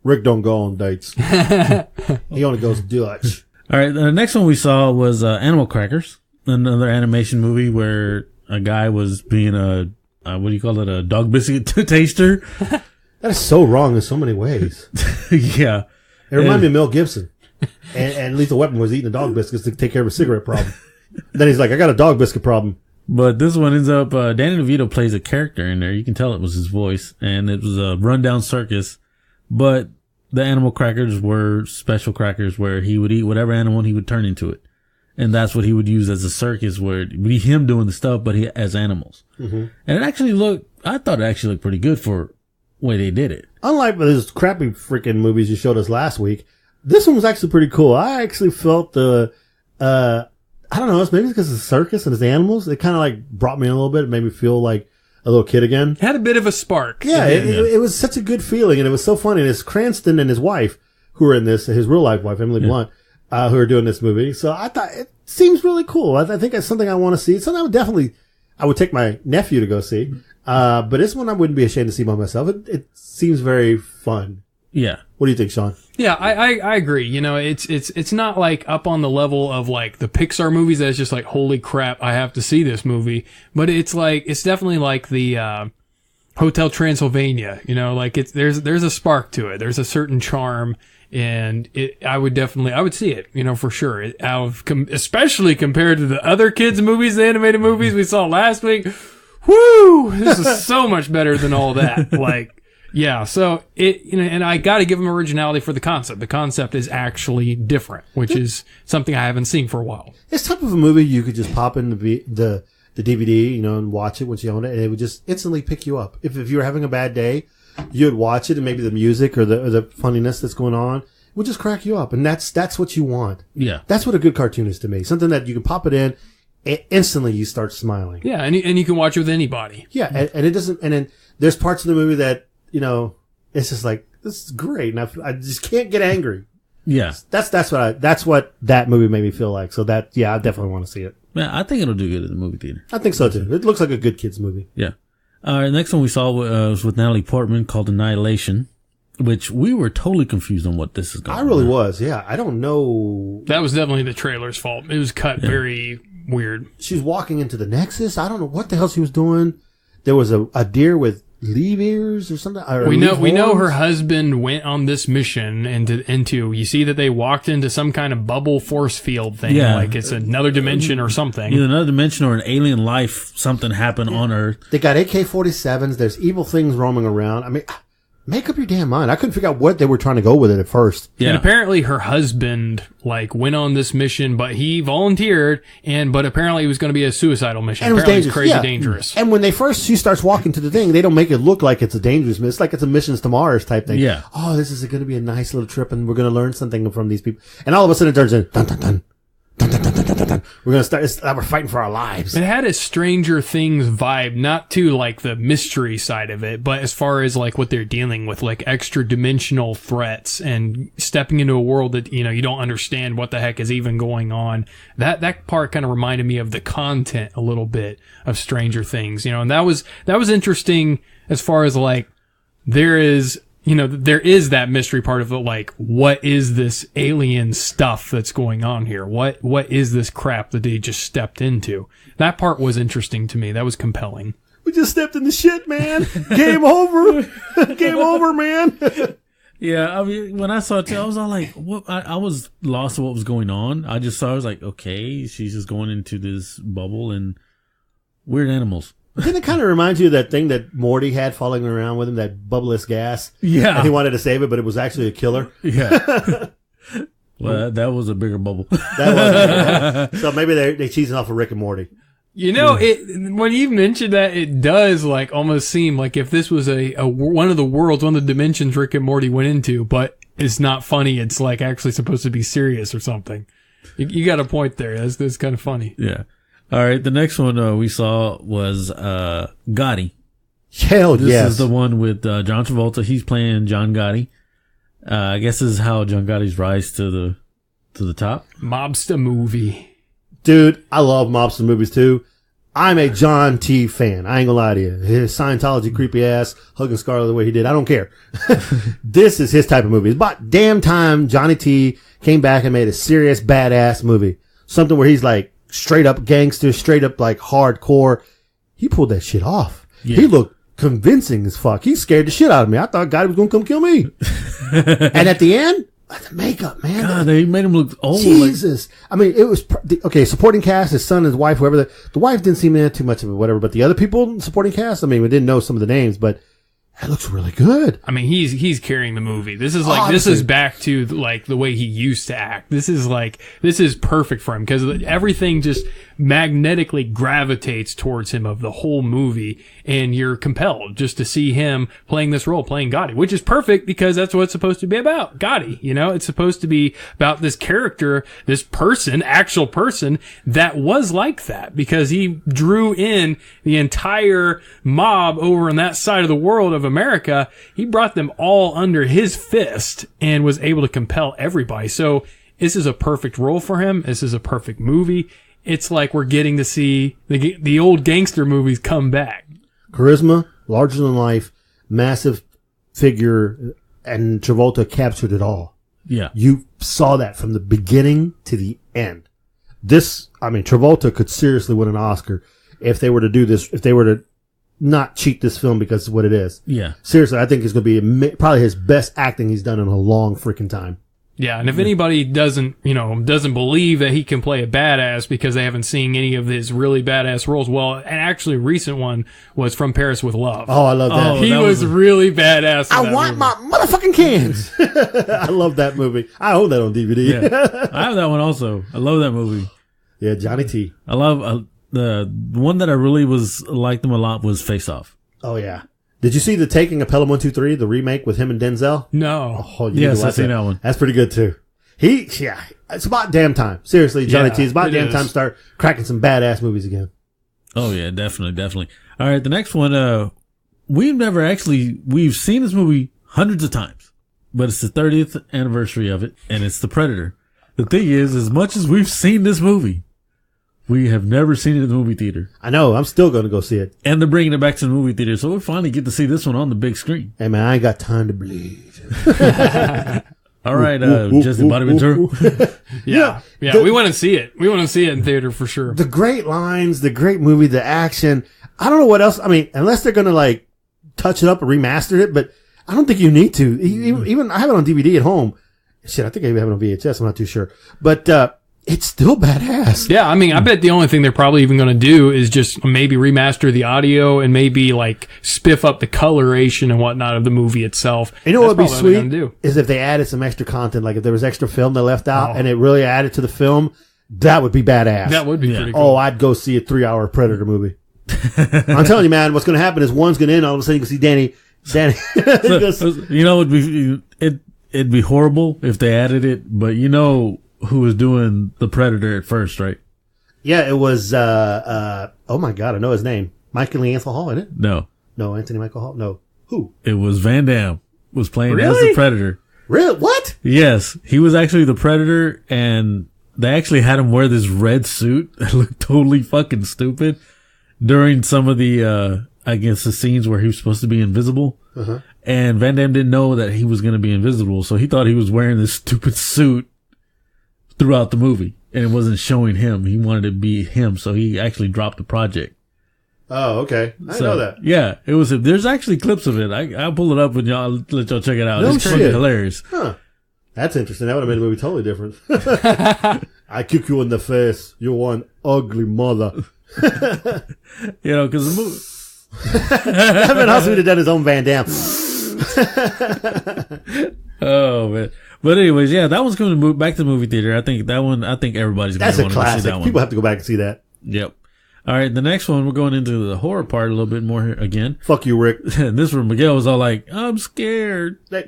Rick don't go on dates. He only goes Dutch. All right. The next one we saw was Animal Crackers, another animation movie where a guy was being a dog biscuit taster. That is so wrong in so many ways. Yeah. It reminded me of Mel Gibson. And Lethal Weapon was eating the dog biscuits to take care of a cigarette problem. Then he's like, I got a dog biscuit problem. But this one ends up, Danny DeVito plays a character in there. You can tell it was his voice. And it was a rundown circus. But the animal crackers were special crackers where he would eat whatever animal and he would turn into it. And that's what he would use as a circus, where it'd be him doing the stuff, but as animals. Mm-hmm. And I thought it actually looked pretty good for the way they did it. Unlike those crappy freaking movies you showed us last week, this one was actually pretty cool. I actually felt I don't know, maybe it's because it's a circus and it's animals. It kind of like brought me in a little bit. It made me feel like a little kid again. Had a bit of a spark. Yeah, it was such a good feeling, and it was so funny. And it's Cranston and his wife who are in this, his real life wife, Emily Blunt, who are doing this movie. So I thought it seems really cool. I think it's something I want to see. It's something I would take my nephew to go see. But this one I wouldn't be ashamed to see by myself. It seems very fun. Yeah. What do you think, Sean? Yeah, I agree. It's not like up on the level of like the Pixar movies that's just like, holy crap, I have to see this movie. But it's definitely like the, Hotel Transylvania, like there's a spark to it. There's a certain charm, and I would see it, for sure. Especially compared to the other kids movies, the animated movies we saw last week. Whoo! This is so much better than all that. Yeah, so and I gotta give them originality for the concept. The concept is actually different, which is something I haven't seen for a while. It's type of a movie you could just pop in the DVD, and watch it once you own it, and it would just instantly pick you up. If you were having a bad day, you'd watch it, and maybe the music or the funniness that's going on would just crack you up, and that's what you want. Yeah, that's what a good cartoon is to me. Something that you can pop it in, and instantly you start smiling. Yeah, and you can watch it with anybody. Yeah, and it doesn't. And then there's parts of the movie that it's just like, this is great, and I just can't get angry. Yeah, that's what that movie made me feel like. So I definitely want to see it. Man, I think it'll do good at the movie theater. I think so too. It looks like a good kids movie. Yeah. The next one we saw was with Natalie Portman, called Annihilation, which we were totally confused on what this is going. I really was. Yeah, I don't know. That was definitely the trailer's fault. It was cut very weird. She's walking into the Nexus. I don't know what the hell she was doing. There was a deer with leaf ears or something. Or we know her husband went on this mission into you see that they walked into some kind of bubble force field thing, like it's another dimension or something. Either another dimension or an alien life, something happened on Earth. They got AK-47s. There's evil things roaming around. I mean, make up your damn mind. I couldn't figure out what they were trying to go with it at first. Yeah. And apparently her husband went on this mission, but he volunteered, but apparently it was going to be a suicidal mission. And it was apparently dangerous. Crazy dangerous. And when she starts walking to the thing, they don't make it look like it's a dangerous mission. It's like it's a Missions to Mars type thing. Yeah. Oh, this is going to be a nice little trip, and we're going to learn something from these people. And all of a sudden it turns in, dun, dun, dun. Dun, dun, dun, dun, dun, dun. We're going to start, we're fighting for our lives. It had a Stranger Things vibe, not to the mystery side of it, but as far as what they're dealing with, extra dimensional threats and stepping into a world that, you don't understand what the heck is even going on. That part kind of reminded me of the content a little bit of Stranger Things, and that was interesting as far as there is that mystery part of it, what is this alien stuff that's going on here? What is this crap that they just stepped into? That part was interesting to me. That was compelling. We just stepped in the shit, man. Game over. Game over, man. Yeah, I mean, when I saw it, I was all like, what? I was lost of what was going on. I was like, okay, she's just going into this bubble and weird animals. Didn't it kind of remind you of that thing that Morty had following around with him, that bubbleless gas? Yeah. And he wanted to save it, but it was actually a killer? Yeah. Well, that was a bigger bubble. That was. So maybe they're cheesing off of Rick and Morty. When you mentioned that, it does almost seem like if this was one of the dimensions Rick and Morty went into, but it's not funny. It's actually supposed to be serious or something. You got a point there. That's kind of funny. Yeah. All right, the next one we saw was Gotti. Hell this yes. This is the one with John Travolta. He's playing John Gotti. I guess this is how John Gotti's rise to the to the top. Mobster movie. Dude, I love mobster movies too. I'm a John T fan. I ain't gonna lie to you. His Scientology creepy ass hugging Scarlett the way he did. I don't care. This is his type of movie. It's about damn time Johnny T came back and made a serious badass movie. Something where he's like straight up gangster, straight up like hardcore. He pulled that shit off. Yeah. He looked convincing as fuck. He scared the shit out of me. I thought God was gonna come kill me. And at the end, the makeup, man. God, they made him look old. Jesus. I mean, it was, okay, supporting cast, his son, his wife, whoever. The wife didn't seem to have too much of it, whatever. But the other people supporting cast, I mean, we didn't know some of the names, but that looks really good. I mean, he's carrying the movie. This is like, honestly, this is back to like the way he used to act. This is perfect for him because everything just magnetically gravitates towards him of the whole movie. And you're compelled just to see him playing this role, playing Gotti, which is perfect because that's what it's supposed to be about. Gotti, you know, it's supposed to be about this character, this person, actual person that was like that because he drew in the entire mob over on that side of the world of America. He brought them all under his fist and was able to compel everybody. So this is a perfect role for him. This is a perfect movie. It's like we're getting to see the old gangster movies come back. Charisma, larger than life, massive figure, and Travolta captured it all. Yeah. You saw that from the beginning to the end. Travolta could seriously win an Oscar if they were to do this, if they were to not cheat this film because of what it is. Yeah. Seriously, I think it's going to be probably his best acting he's done in a long freaking time. Yeah, and if anybody doesn't believe that he can play a badass because they haven't seen any of his really badass roles, well, and actually a recent one was From Paris with Love. Oh, I love that. He was really badass. I want my motherfucking cans. I love that movie. I own that on DVD. Yeah. I have that one also. I love that movie. Yeah, Johnny T. I love the one that I really liked him a lot was Face Off. Oh yeah. Did you see the Taking of Pelham 1, 2, 3, the remake with him and Denzel? No. Oh, yes, I've seen that one. That's pretty good too. It's about damn time. Seriously, Johnny T. It's about damn time to start cracking some badass movies again. Oh yeah, definitely. All right, the next one, we've seen this movie hundreds of times, but it's the 30th anniversary of it, and it's The Predator. The thing is, as much as we've seen this movie, we have never seen it in the movie theater. I know. I'm still going to go see it. And they're bringing it back to the movie theater, so we finally get to see this one on the big screen. Hey, man, I ain't got time to bleed. All right, Justin Body Ventura. Yeah, we want to see it. We want to see it in theater for sure. The great lines, the great movie, the action. I don't know what else. I mean, unless they're going to like touch it up or remaster it, but I don't think you need to. Even I have it on DVD at home. Shit, I think I even have it on VHS. I'm not too sure. But, it's still badass. Yeah, I mean, I bet the only thing they're probably even going to do is just maybe remaster the audio and maybe like spiff up the coloration and whatnot of the movie itself. You know what would be sweet is if they added some extra content, like if there was extra film they left out and it really added to the film, that would be badass. That would be pretty cool. Oh, I'd go see a 3-hour Predator movie. I'm telling you, man, what's going to happen is one's going to end, all of a sudden you can see Danny. It'd be horrible if they added it, but who was doing the Predator at first, right? Yeah, it was, oh my God, I know his name. Michael Anthony Hall, isn't it? No, Anthony Michael Hall? No. Who? It was Van Damme was playing as the Predator. Really? What? Yes. He was actually the Predator, and they actually had him wear this red suit that looked totally fucking stupid during some of the, the scenes where he was supposed to be invisible. Uh-huh. And Van Damme didn't know that he was going to be invisible, so he thought he was wearing this stupid suit throughout the movie, and it wasn't showing him. He wanted to be him, so he actually dropped the project. Oh, okay. I didn't know that. Yeah, it was. There's actually clips of it. I'll pull it up and let y'all check it out. No it's shit. hilarious. Huh. That's interesting. That would have made the movie totally different. I kick you in the face. You're one ugly mother. Because the movie. That man also would have done his own Van Damme. Oh man. But anyways, yeah, that one's coming to move back to the movie theater. I think everybody's going to want to see that one. People have to go back and see that. Yep. All right, the next one, we're going into the horror part a little bit more here again. Fuck you, Rick. And this one, Miguel was all like, I'm scared. Dude,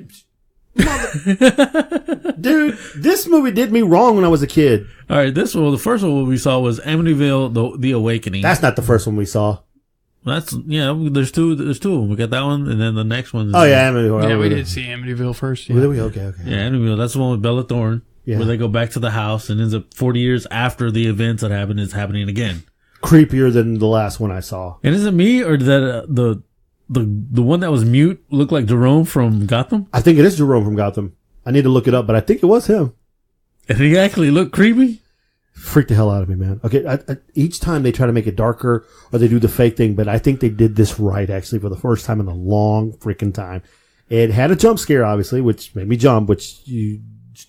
this movie did me wrong when I was a kid. All right, the first one we saw was Amityville, the Awakening. That's not the first one we saw. There's two of them. We got that one, and then the next one. Oh yeah, Amityville. Yeah, we did see Amityville first. Yeah. Okay. Yeah, Amityville. That's the one with Bella Thorne. Yeah. where they go back to the house and ends up 40 years after the events that happened is happening again. Creepier than the last one I saw. And is it me or did that the one that was mute look like Jerome from Gotham? I think it is Jerome from Gotham. I need to look it up, but I think it was him. And he actually looked creepy. Freaked the hell out of me, man. Okay, each time they try to make it darker or they do the fake thing, but I think they did this right, actually, for the first time in a long freaking time. It had a jump scare, obviously, which made me jump, which you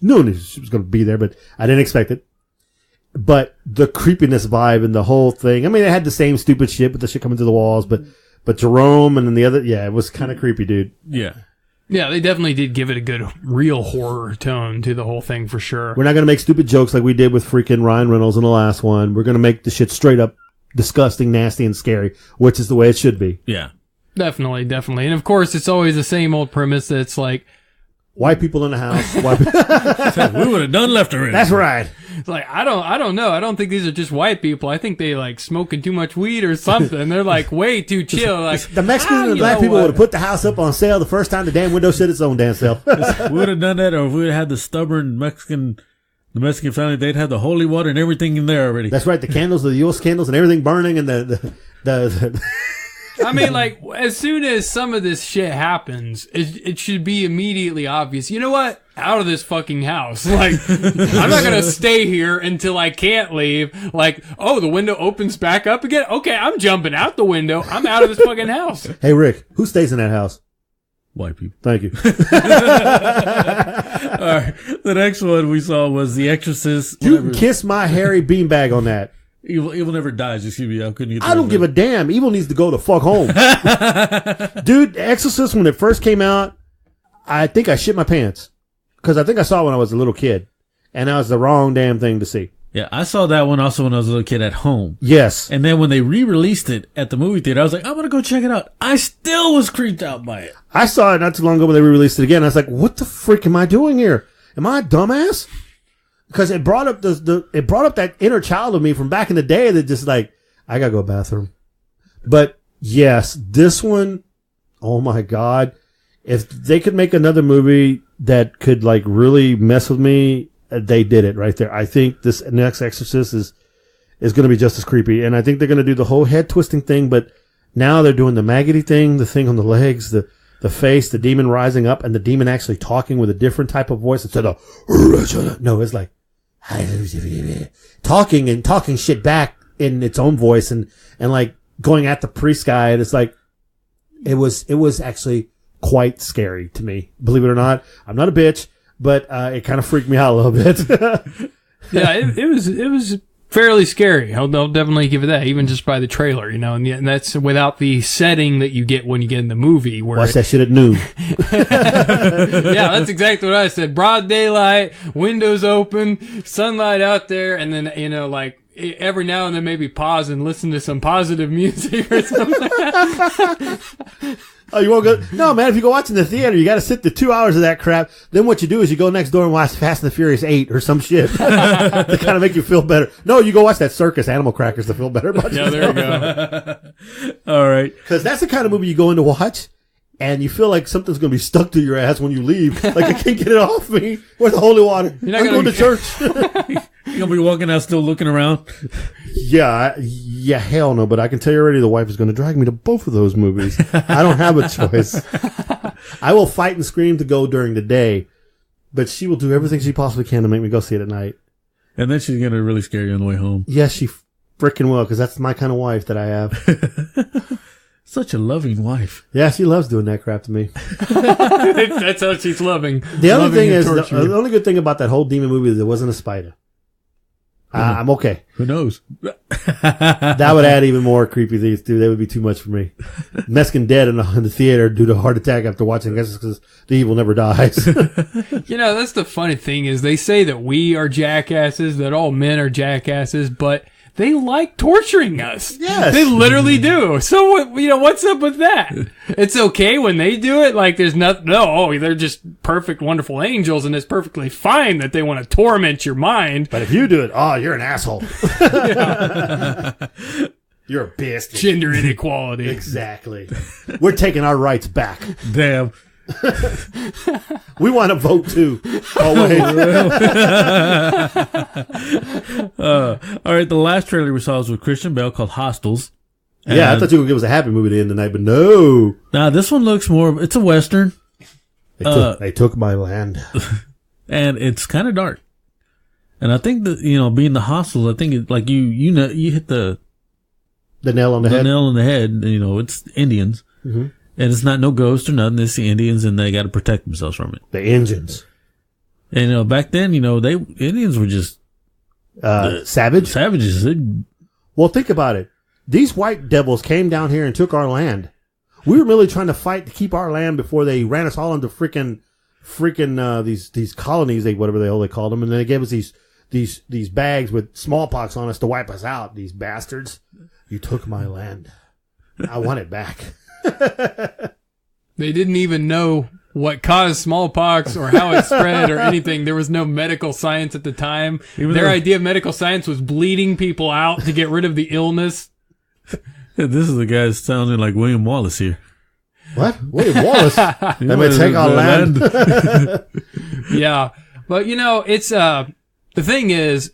knew it was going to be there, but I didn't expect it. But the creepiness vibe and the whole thing, I mean, it had the same stupid shit with the shit coming through the walls, but Jerome and then the other, yeah, it was kind of creepy, dude. Yeah. Yeah, they definitely did give it a good, real horror tone to the whole thing for sure. We're not going to make stupid jokes like we did with freaking Ryan Reynolds in the last one. We're going to make the shit straight up disgusting, nasty, and scary, which is the way it should be. Yeah. Definitely. And of course, it's always the same old premise that's like, white people in the house. We would have done left her in. That's right. it's like, I don't know. I don't think these are just white people. I think they like smoking too much weed or something. They're like way too chill. Like the Mexicans and the black people would have put the house up on sale the first time the damn window shut its own damn self. We would have done that, or if we would have had the stubborn Mexican family, they'd have the holy water and everything in there already. That's right. The candles, the Yule candles and everything burning and the I mean, like, as soon as some of this shit happens, it should be immediately obvious. You know what? Out of this fucking house. Like, I'm not gonna stay here until I can't leave. Like, oh, the window opens back up again? Okay, I'm jumping out the window. I'm out of this fucking house. Hey, Rick, who stays in that house? White people. Thank you. All right. The next one we saw was The Exorcist. You can kiss my hairy beanbag on that. Evil never dies. Excuse me. I couldn't get. I don't give a damn. Evil needs to go the fuck home. Dude, Exorcist, when it first came out, I think I shit my pants. Because I think I saw it when I was a little kid. And that was the wrong damn thing to see. Yeah, I saw that one also when I was a little kid at home. Yes. And then when they re-released it at the movie theater, I was like, I'm going to go check it out. I still was creeped out by it. I saw it not too long ago when they re-released it again. I was like, what the frick am I doing here? Am I a dumbass? Because it brought up it brought up that inner child of me from back in the day that just like, I gotta go to the bathroom. But yes, this one, oh my God. If they could make another movie that could like really mess with me, they did it right there. I think this next Exorcist is going to be just as creepy. And I think they're going to do the whole head twisting thing, but now they're doing the maggoty thing, the thing on the legs, the face, the demon rising up, and the demon actually talking with a different type of voice instead of, no, it's like, talking shit back in its own voice and like going at the priest guy. And it's like, it was actually quite scary to me. Believe it or not. I'm not a bitch, but it kind of freaked me out a little bit. Yeah, it was fairly scary. I'll definitely give it that, even just by the trailer, you know, and that's without the setting that you get when you get in the movie. Where watch that shit at noon. Yeah, that's exactly what I said. Broad daylight, windows open, sunlight out there, and then, you know, like every now and then maybe pause and listen to some positive music or something. Oh, you won't go? No, man, if you go watch in the theater, you got to sit the 2 hours of that crap. Then what you do is you go next door and watch Fast and the Furious 8 or some shit to kind of make you feel better. No, you go watch that circus Animal Crackers to feel better about yourself. Yeah, there you go. All right. Because that's the kind of movie you go in to watch and you feel like something's going to be stuck to your ass when you leave. Like, I can't get it off me. Where's the holy water? I'm going to church. You're going to be walking out still looking around? Yeah, hell no. But I can tell you already the wife is going to drag me to both of those movies. I don't have a choice. I will fight and scream to go during the day, but she will do everything she possibly can to make me go see it at night. And then she's going to really scare you on the way home. Yes, she frickin' will, because that's my kind of wife that I have. Such a loving wife. Yeah, she loves doing that crap to me. That's how she's loving. The other thing is, the only good thing about that whole demon movie is there wasn't a spider. I'm okay. Who knows? That would add even more creepy things, too. That would be too much for me. Mexican dead in the theater due to a heart attack after watching Exorcist because the evil never dies. You know, that's the funny thing is they say that we are jackasses, that all men are jackasses, but they like torturing us. Yes. They literally do. So, what's up with that? It's okay when they do it. Like, there's they're just perfect, wonderful angels, and it's perfectly fine that they want to torment your mind. But if you do it, you're an asshole. You're a beast. Gender inequality. Exactly. We're taking our rights back. Damn. We want to vote too. Always. All right, the last trailer we saw was with Christian Bale called Hostels. Yeah, I thought you were going to give us a happy movie to end the night, but no. Now, this one looks more, it's a Western. They took my land. And it's kind of dark. And I think that, being the Hostels, I think it, like you hit the nail on the head. nail on the head. It's Indians. Mm-hmm. And it's not no ghost or nothing. It's the Indians, and they got to protect themselves from it. The engines. And, back then, Indians were just Savage? Savages. Well, think about it. These white devils came down here and took our land. We were really trying to fight to keep our land before they ran us all into freaking these colonies, whatever the hell they called them, and then they gave us these bags with smallpox on us to wipe us out. These bastards. You took my land. I want it back. They didn't even know what caused smallpox or how it spread or anything. There was no medical science at the time. Their idea of medical science was bleeding people out to get rid of the illness. This is the guy sounding like William Wallace here. What? William Wallace? Let me take our land. Yeah. But, it's, the thing is,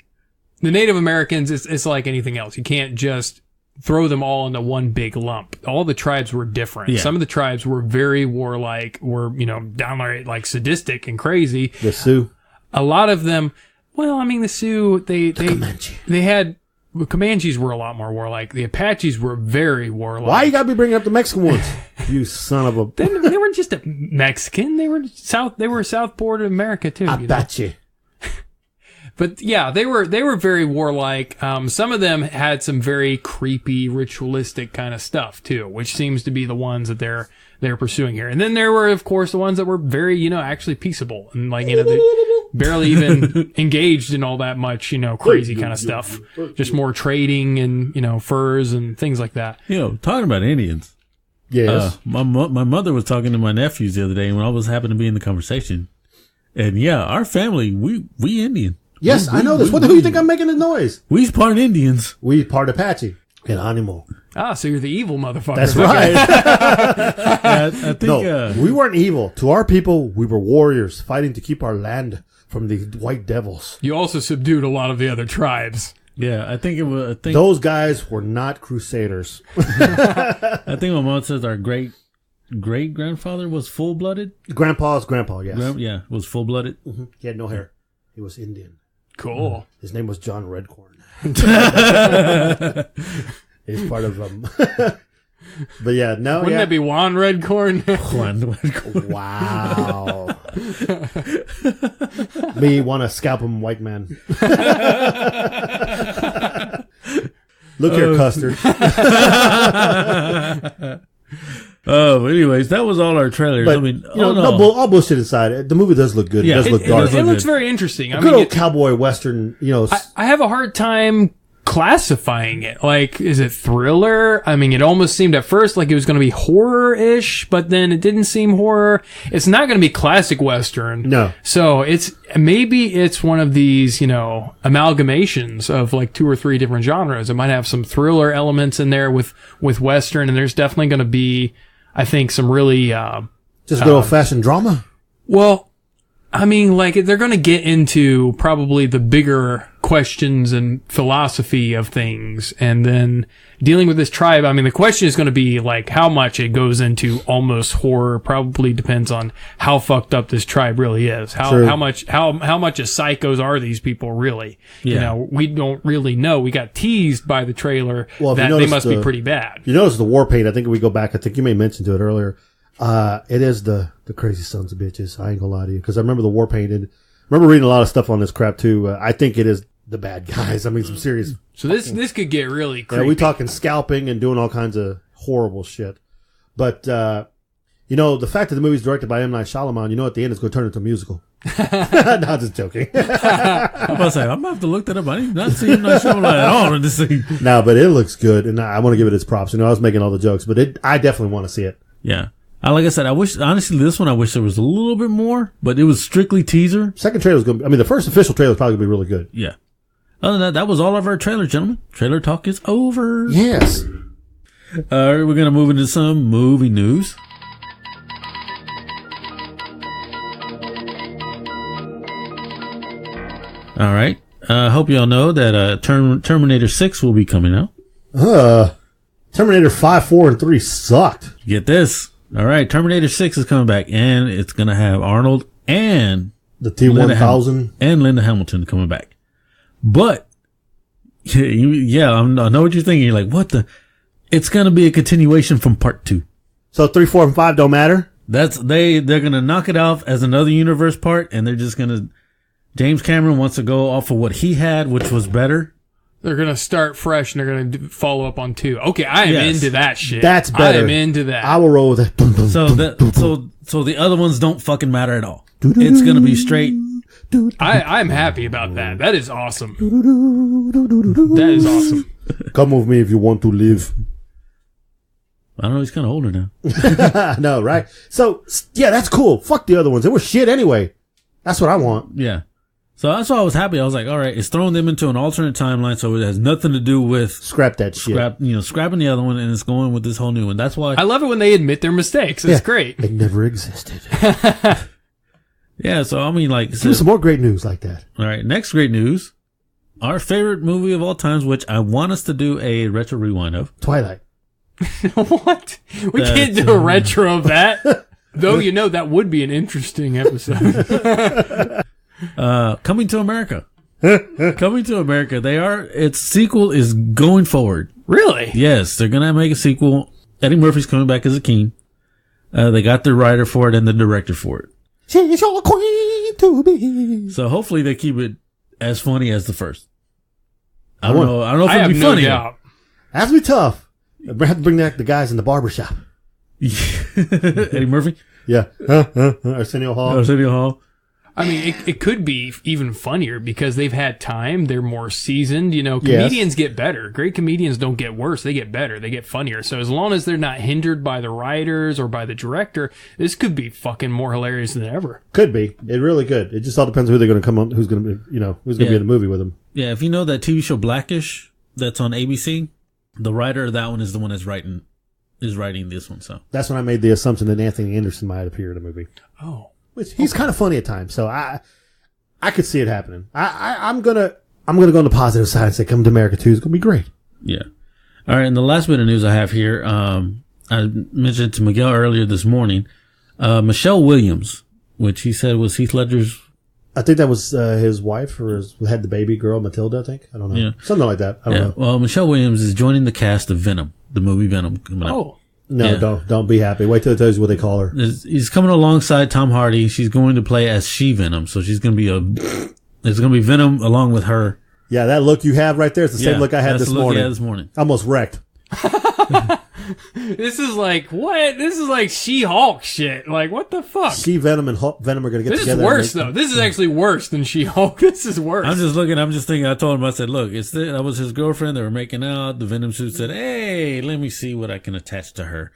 the Native Americans, it's like anything else. You can't just throw them all into one big lump. All the tribes were different. Yeah. Some of the tribes were very warlike, were, downright like sadistic and crazy. The Sioux. A lot of them, the Sioux, Comanche. they had, the Comanches were a lot more warlike. The Apaches were very warlike. Why you gotta be bringing up the Mexican ones? You son of a... They weren't just a Mexican. They were Southport of America too. Apache. But yeah, they were very warlike. Some of them had some very creepy, ritualistic kind of stuff too, which seems to be the ones that they're pursuing here. And then there were, of course, the ones that were very, actually peaceable and they barely even engaged in all that much, crazy kind of stuff. Just more trading and, furs and things like that. Talking about Indians. Yes. My mother was talking to my nephews the other day when I was happened to be in the conversation. And yeah, our family, we Indian. Yes, I know this. Who do you think I'm making the noise? We's part Indians. We part Apache. And animal. Ah, so you're the evil motherfucker. That's right. I think, no, we weren't evil. To our people, we were warriors fighting to keep our land from the white devils. You also subdued a lot of the other tribes. Yeah, I think it was. Those guys were not crusaders. I think my mom says our great grandfather was full blooded. Grandpa's grandpa, yes. Was full blooded. Mm-hmm. He had no hair. He was Indian. Cool. His name was John Redcorn. He's part of but yeah, no. Wouldn't that be Juan Redcorn? Juan Redcorn. Wow. Me want to scalp him, white man. Look here, Custard. Anyways, that was all our trailers. But, no. all bullshit aside, the movie does look good. Yeah, it does look dark. It looks very interesting. Good old cowboy western, I have a hard time classifying it. Like, is it thriller? It almost seemed at first like it was going to be horror-ish, but then it didn't seem horror. It's not going to be classic western. No. So maybe it's one of these, amalgamations of like 2 or 3 different genres. It might have some thriller elements in there with western, and there's definitely going to be, I think, some really, just good old-fashioned drama? Well, they're going to get into probably the bigger questions and philosophy of things. And then dealing with this tribe, the question is going to be like how much it goes into almost horror probably depends on how fucked up this tribe really is. How much of psychos are these people really? Yeah. We don't really know. We got teased by the trailer that they must be pretty bad. You notice the war paint. I think if we go back, I think you may mention to it earlier. It is the crazy sons of bitches. I ain't gonna lie to you. Cause I remember the war paint and remember reading a lot of stuff on this crap too. I think it is the bad guys. Some serious. So this could get really creepy. Yeah, we talking scalping and doing all kinds of horrible shit. But, the fact that the movie's directed by M. Night Shyamalan, at the end it's going to turn into a musical. No, just joking. I'm about to say, I'm going to have to look that up. I did not see M. Night Shyamalan at all in this scene. No, but it looks good. And I want to give it its props. I was making all the jokes, but I definitely want to see it. Yeah. Like I said, I wish there was a little bit more, but it was strictly teaser. Second trailer was going to be, the first official trailer is probably going to be really good. Yeah. Other than that was all of our trailers, gentlemen. Trailer talk is over. Yes. All right, we're going to move into some movie news. All right. Hope y'all know that Terminator 6 will be coming out. Terminator 5, 4, and 3 sucked. Get this. All right. Terminator 6 is coming back, and it's going to have Arnold and The T-1000. And Linda Hamilton coming back. But, yeah, I know what you're thinking. You're like, what the? It's going to be a continuation from part 2. So 3, 4, and 5 don't matter? They're going to knock it off as another universe part, and they're just going to, James Cameron wants to go off of what he had, which was better. They're going to start fresh and they're going to follow up on 2. Okay, I am into that shit. That's better. I am into that. I will roll with it. So the other ones don't fucking matter at all. It's going to be straight. I'm happy about that. That is awesome. That is awesome. Come with me if you want to live. I don't know, he's kind of older now. I know, right? So, yeah, that's cool. Fuck the other ones. They were shit anyway. That's what I want. Yeah. So that's why I was happy. I was like, all right, it's throwing them into an alternate timeline, so it has nothing to do with scrap that shit. Scrapping the other one, and it's going with this whole new one. That's why I love it when they admit their mistakes. It's great. They never existed. Yeah, so I mean, like, give some more great news like that. All right, next great news. Our favorite movie of all times, which I want us to do a retro rewind of. Twilight. What? We can't do a retro of that. Though, that would be an interesting episode. Coming to America. Coming to America. Its sequel is going forward. Really? Yes, they're going to make a sequel. Eddie Murphy's coming back as a king. They got the writer for it and the director for it. She's your queen to be. So hopefully they keep it as funny as the first. I don't know if it'll be funny. That's be tough. We have to bring back the guys in the barbershop. Eddie Murphy? Yeah. Arsenio Hall. I mean, it could be even funnier because they've had time. They're more seasoned. Comedians get better. Great comedians don't get worse. They get better. They get funnier. So as long as they're not hindered by the writers or by the director, this could be fucking more hilarious than ever. Could be. It really could. It just all depends on who they're going to come on, who's going to be, who's going to be in the movie with them. Yeah. If you know that TV show Blackish that's on ABC, the writer of that one is the one that's writing this one. So that's when I made the assumption that Anthony Anderson might appear in the movie. Oh. Which he's kind of funny at times, so I could see it happening. I'm gonna go on the positive side and say, come to America too. It's gonna be great. Yeah. All right. And the last bit of news I have here, I mentioned to Miguel earlier this morning, Michelle Williams, which he said was Heath Ledger's. I think that was his wife, or had the baby girl, Matilda. I think. I don't know. Yeah. Something like that. I don't know. Well, Michelle Williams is joining the cast of Venom, the movie Venom coming out. Oh. No, don't be happy. Wait till it tells you what they call her. He's coming alongside Tom Hardy. She's going to play as She-Venom, so she's going to be it's going to be Venom along with her. Yeah, that look you have right there is the same look I had this morning. Almost wrecked. This is like what? This is like She-Hulk shit. Like what the fuck? She-Venom and Venom are going to get together. This is worse though. This is actually worse than She-Hulk. This is worse. I'm just thinking. I told him. I said, look, that was his girlfriend. They were making out. The Venom suit said, hey, let me see what I can attach to her.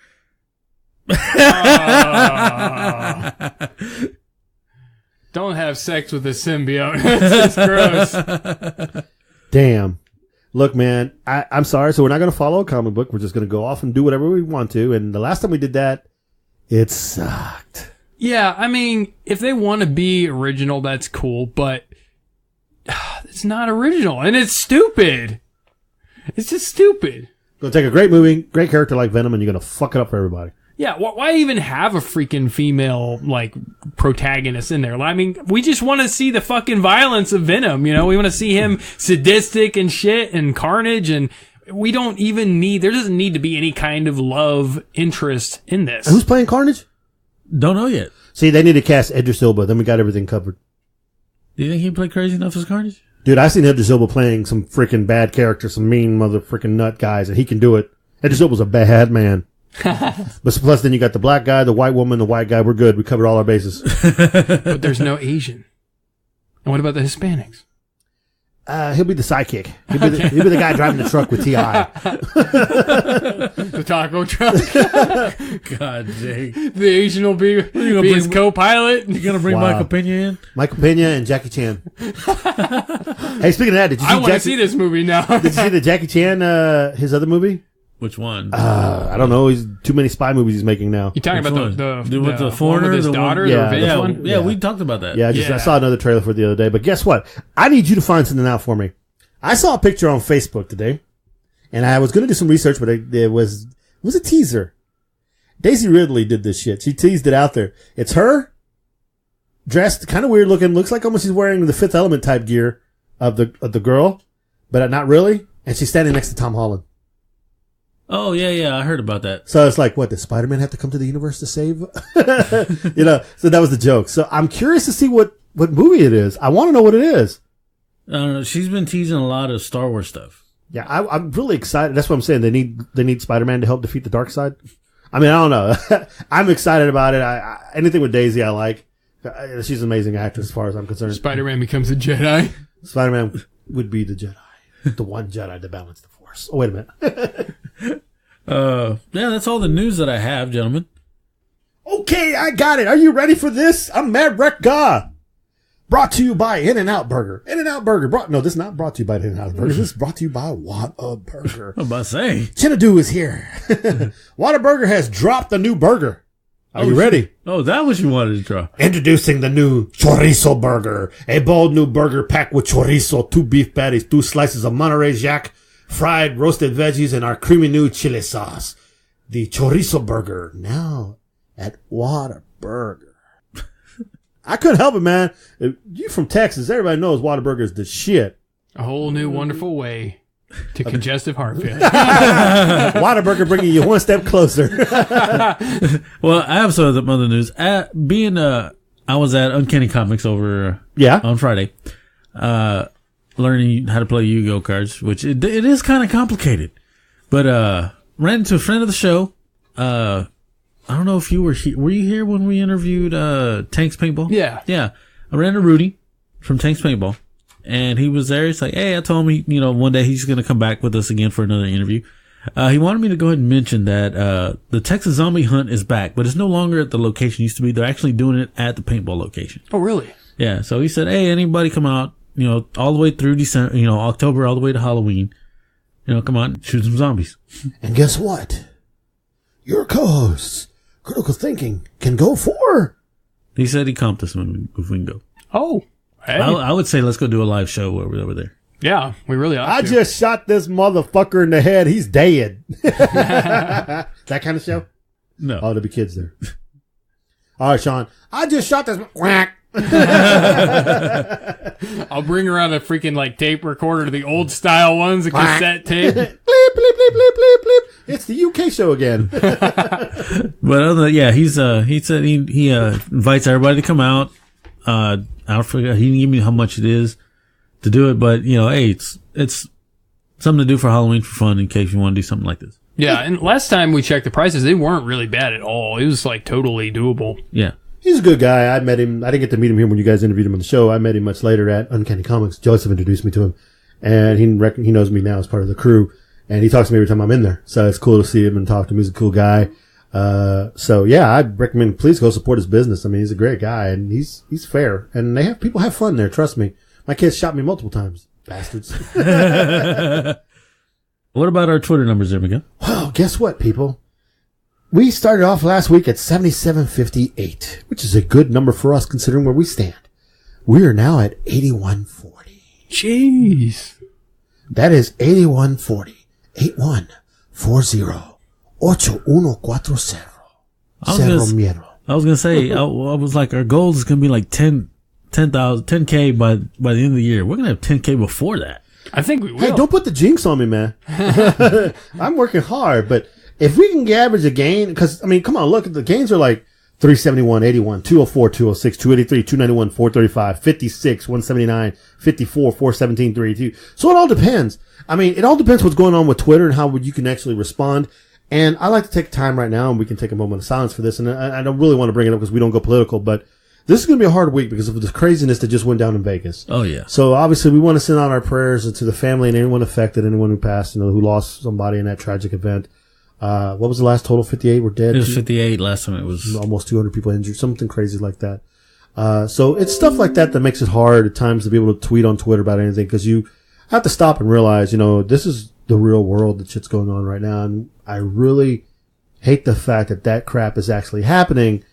Don't have sex with a symbiote. That's gross. Damn. Look, man, I'm sorry. So we're not going to follow a comic book. We're just going to go off and do whatever we want to. And the last time we did that, it sucked. Yeah, I mean, if they want to be original, that's cool. But it's not original. And it's stupid. It's just stupid. Going to take a great movie, great character like Venom, and you're going to fuck it up for everybody. Yeah, why even have a freaking female, protagonist in there? I mean, we just want to see the fucking violence of Venom, We want to see him sadistic and shit and carnage, and we don't even there doesn't need to be any kind of love interest in this. And who's playing Carnage? Don't know yet. See, they need to cast Idris Elba, then we got everything covered. Do you think he'd play crazy enough as Carnage? Dude, I've seen Idris Elba playing some freaking bad characters, some mean mother freaking nut guys, and he can do it. Idris Elba's a bad man. But plus then you got the black guy, the white woman, the white guy. We're good. We covered all our bases. But there's no Asian. And what about the Hispanics? He'll be the sidekick. He'll be the guy driving the truck with T.I. The taco truck. God dang. The Asian will be his co-pilot. You gonna bring Michael Pena in? Michael Pena and Jackie Chan. Hey, speaking of that, did you see I want to see this movie now. Did you see the Jackie Chan, his other movie? Which one? I don't know. He's too many spy movies he's making now. You talking Which about with the foreigner, one with his the daughter, one, the yeah, revenge the one? Yeah, we talked about that. Yeah, I saw another trailer for it the other day. But guess what? I need you to find something out for me. I saw a picture on Facebook today, and I was going to do some research, but it was a teaser. Daisy Ridley did this shit. She teased it out there. It's her, dressed kind of weird looking. Looks like almost she's wearing the Fifth Element type gear of the girl, but not really. And she's standing next to Tom Holland. Oh, yeah, I heard about that. So it's like, what, does Spider-Man have to come to the universe to save? So that was the joke. So I'm curious to see what movie it is. I want to know what it is. I don't know. She's been teasing a lot of Star Wars stuff. Yeah, I'm really excited. That's what I'm saying. They need Spider-Man to help defeat the dark side. I mean, I don't know. I'm excited about it. Anything with Daisy, I like. She's an amazing actress as far as I'm concerned. Spider-Man becomes a Jedi. Spider-Man would be the Jedi. The one Jedi to balance the Force. Oh, wait a minute. Yeah, that's all the news that I have, gentlemen. Okay, I got it. Are you ready for this? I'm Mad Wreck Guy. Brought to you by In-N-Out Burger. In-N-Out Burger. This is not brought to you by In-N-Out Burger. This is brought to you by Whataburger. I'm about to say. Chinadu is here. Whataburger has dropped a new burger. Are you ready? Oh, that was you wanted to draw. Introducing the new Chorizo Burger. A bold new burger packed with chorizo, 2 beef patties, 2 slices of Monterey Jack, fried roasted veggies, and our creamy new chili sauce. The Chorizo Burger, now at Whataburger. I couldn't help it, man. You from Texas, everybody knows Whataburger is the shit. A whole new wonderful way to congestive heart failure. Whataburger bringing you one step closer. Well, I have some other news. I was at Uncanny Comics over on Friday, learning how to play Yu-Gi-Oh cards, which it is kind of complicated. But ran into a friend of the show. I don't know if you were here. Were you here when we interviewed Tank's Paintball? Yeah. Yeah. I ran into Rudy from Tank's Paintball, and he was there. He's like, hey, I told him, one day he's going to come back with us again for another interview. He wanted me to go ahead and mention that the Texas Zombie Hunt is back, but it's no longer at the location it used to be. They're actually doing it at the paintball location. Oh, really? Yeah. So he said, hey, anybody come out, all the way through December, October all the way to Halloween, come on, shoot some zombies. And guess what? Your co-hosts, Critical Thinking, can go for. He said he comped us if we can go. Oh, hey. I would say let's go do a live show while we're over there. Yeah, we really ought I to. just shot this motherfucker in the head. He's dead. That kind of show? No. Oh, there'll be kids there. All right, Sean. I just shot this. Whack. I'll bring around a freaking tape recorder, the old style ones, a cassette tape. Bleep, bleep, bleep, bleep, bleep, bleep. It's the UK show again. But other than that, he said he invites everybody to come out. I don't forget, he didn't give me how much it is to do it, but hey, it's something to do for Halloween for fun in case you want to do something like this. Yeah, and last time we checked the prices, they weren't really bad at all. It was totally doable. Yeah. He's a good guy. I met him. I didn't get to meet him here when you guys interviewed him on the show. I met him much later at Uncanny Comics. Joseph introduced me to him, and he knows me now as part of the crew, and he talks to me every time I'm in there. So it's cool to see him and talk to him. He's a cool guy. So yeah, I recommend please go support his business. I mean, he's a great guy, and he's fair, and people have fun there. Trust me. My kids shot me multiple times, bastards. What about our Twitter numbers there, Miguel? Well, guess what, people? We started off last week at 7758, which is a good number for us considering where we stand. We are now at 8140. Jeez. That is 8140. 8140. 8140. I was gonna say, I was like, our goal is gonna be 10K by the end of the year. We're gonna have 10K before that. I think we will. Hey, don't put the jinx on me, man. I'm working hard, but if we can average a gain, because, come on, look, the gains are 371, 81, 204, 206, 283, 291, 435, 56, 179, 54, 417, 32. So it all depends. It all depends what's going on with Twitter and how you can actually respond. And I like to take time right now, and we can take a moment of silence for this. And I don't really want to bring it up because we don't go political, but this is going to be a hard week because of the craziness that just went down in Vegas. Oh, yeah. So obviously we want to send out our prayers to the family and anyone affected, anyone who passed, who lost somebody in that tragic event. What was the last total? 58 were dead? It was 58 last time. It was almost 200 people injured, something crazy like that. So it's stuff like that makes it hard at times to be able to tweet on Twitter about anything because you have to stop and realize, this is the real world, the shit's going on right now. And I really hate the fact that that crap is actually happening.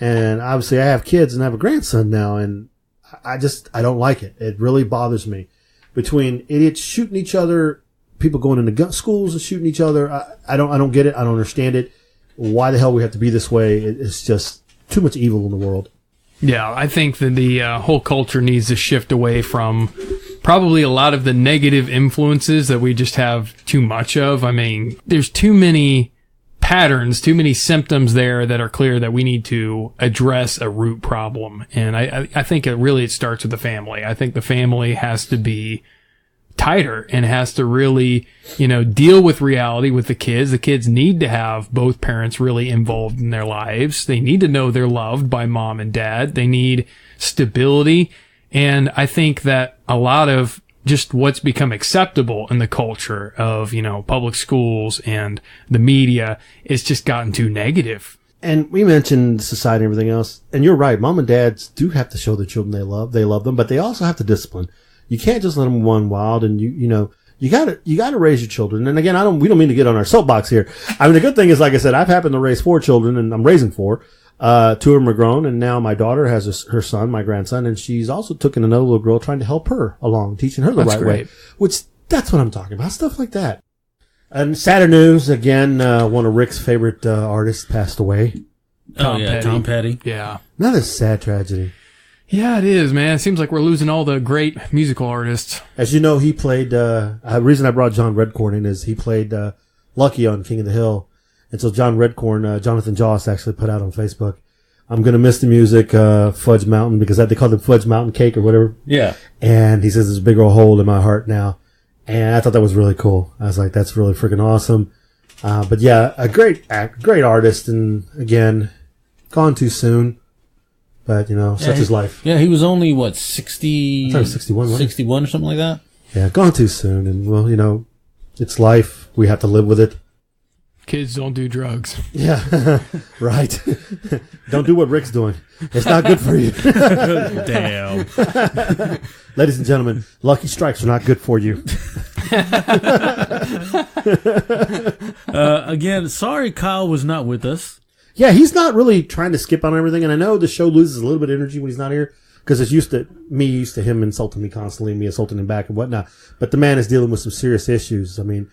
And obviously I have kids and I have a grandson now, and I don't like it. It really bothers me. Between idiots shooting each other, people going into schools and shooting each other, I don't get it. I don't understand it. Why the hell we have to be this way? It's just too much evil in the world. Yeah, I think that the whole culture needs to shift away from probably a lot of the negative influences that we just have too much of. I mean, there's too many patterns, too many symptoms there that are clear that we need to address a root problem. And I think it starts with the family. I think the family has to be tighter and has to really, deal with reality with the kids. The kids need to have both parents really involved in their lives. They need to know they're loved by mom and dad. They need stability. And I think that a lot of just what's become acceptable in the culture of, public schools and the media, it's just gotten too negative. And we mentioned society and everything else. And you're right. Mom and dads do have to show the children they love them, but they also have to discipline. You can't just let them run wild, and you gotta raise your children. And again, we don't mean to get on our soapbox here. I mean, the good thing is, like I said, I've happened to raise 4 children, and I'm raising 4. 2 of them are grown, and now my daughter has her son, my grandson, and she's also taken another little girl trying to help her along, teaching her the right way. That's what I'm talking about, stuff like that. And sadder news, again, one of Rick's favorite artists passed away. Tom Petty. Yeah. Another sad tragedy. Yeah, it is, man. It seems like we're losing all the great musical artists. As you know, he played, the reason I brought John Redcorn in is he played, Lucky on King of the Hill. And so John Redcorn, Jonathan Joss actually put out on Facebook, I'm gonna miss the music, Fudge Mountain, because they called it Fudge Mountain Cake or whatever. Yeah. And he says there's a big old hole in my heart now. And I thought that was really cool. I was like, that's really freaking awesome. But yeah, a great artist, and again, gone too soon. But, such is life. Yeah, he was only, 60? I thought he was 61, wasn't he? 61 or something like that? Yeah, gone too soon. And, well, it's life. We have to live with it. Kids don't do drugs. Yeah, right. Don't do what Rick's doing. It's not good for you. Damn. Ladies and gentlemen, Lucky Strikes are not good for you. Again, sorry Kyle was not with us. Yeah, he's not really trying to skip on everything, and I know the show loses a little bit of energy when he's not here, because it's used to him insulting me constantly, me insulting him back and whatnot. But the man is dealing with some serious issues. I mean,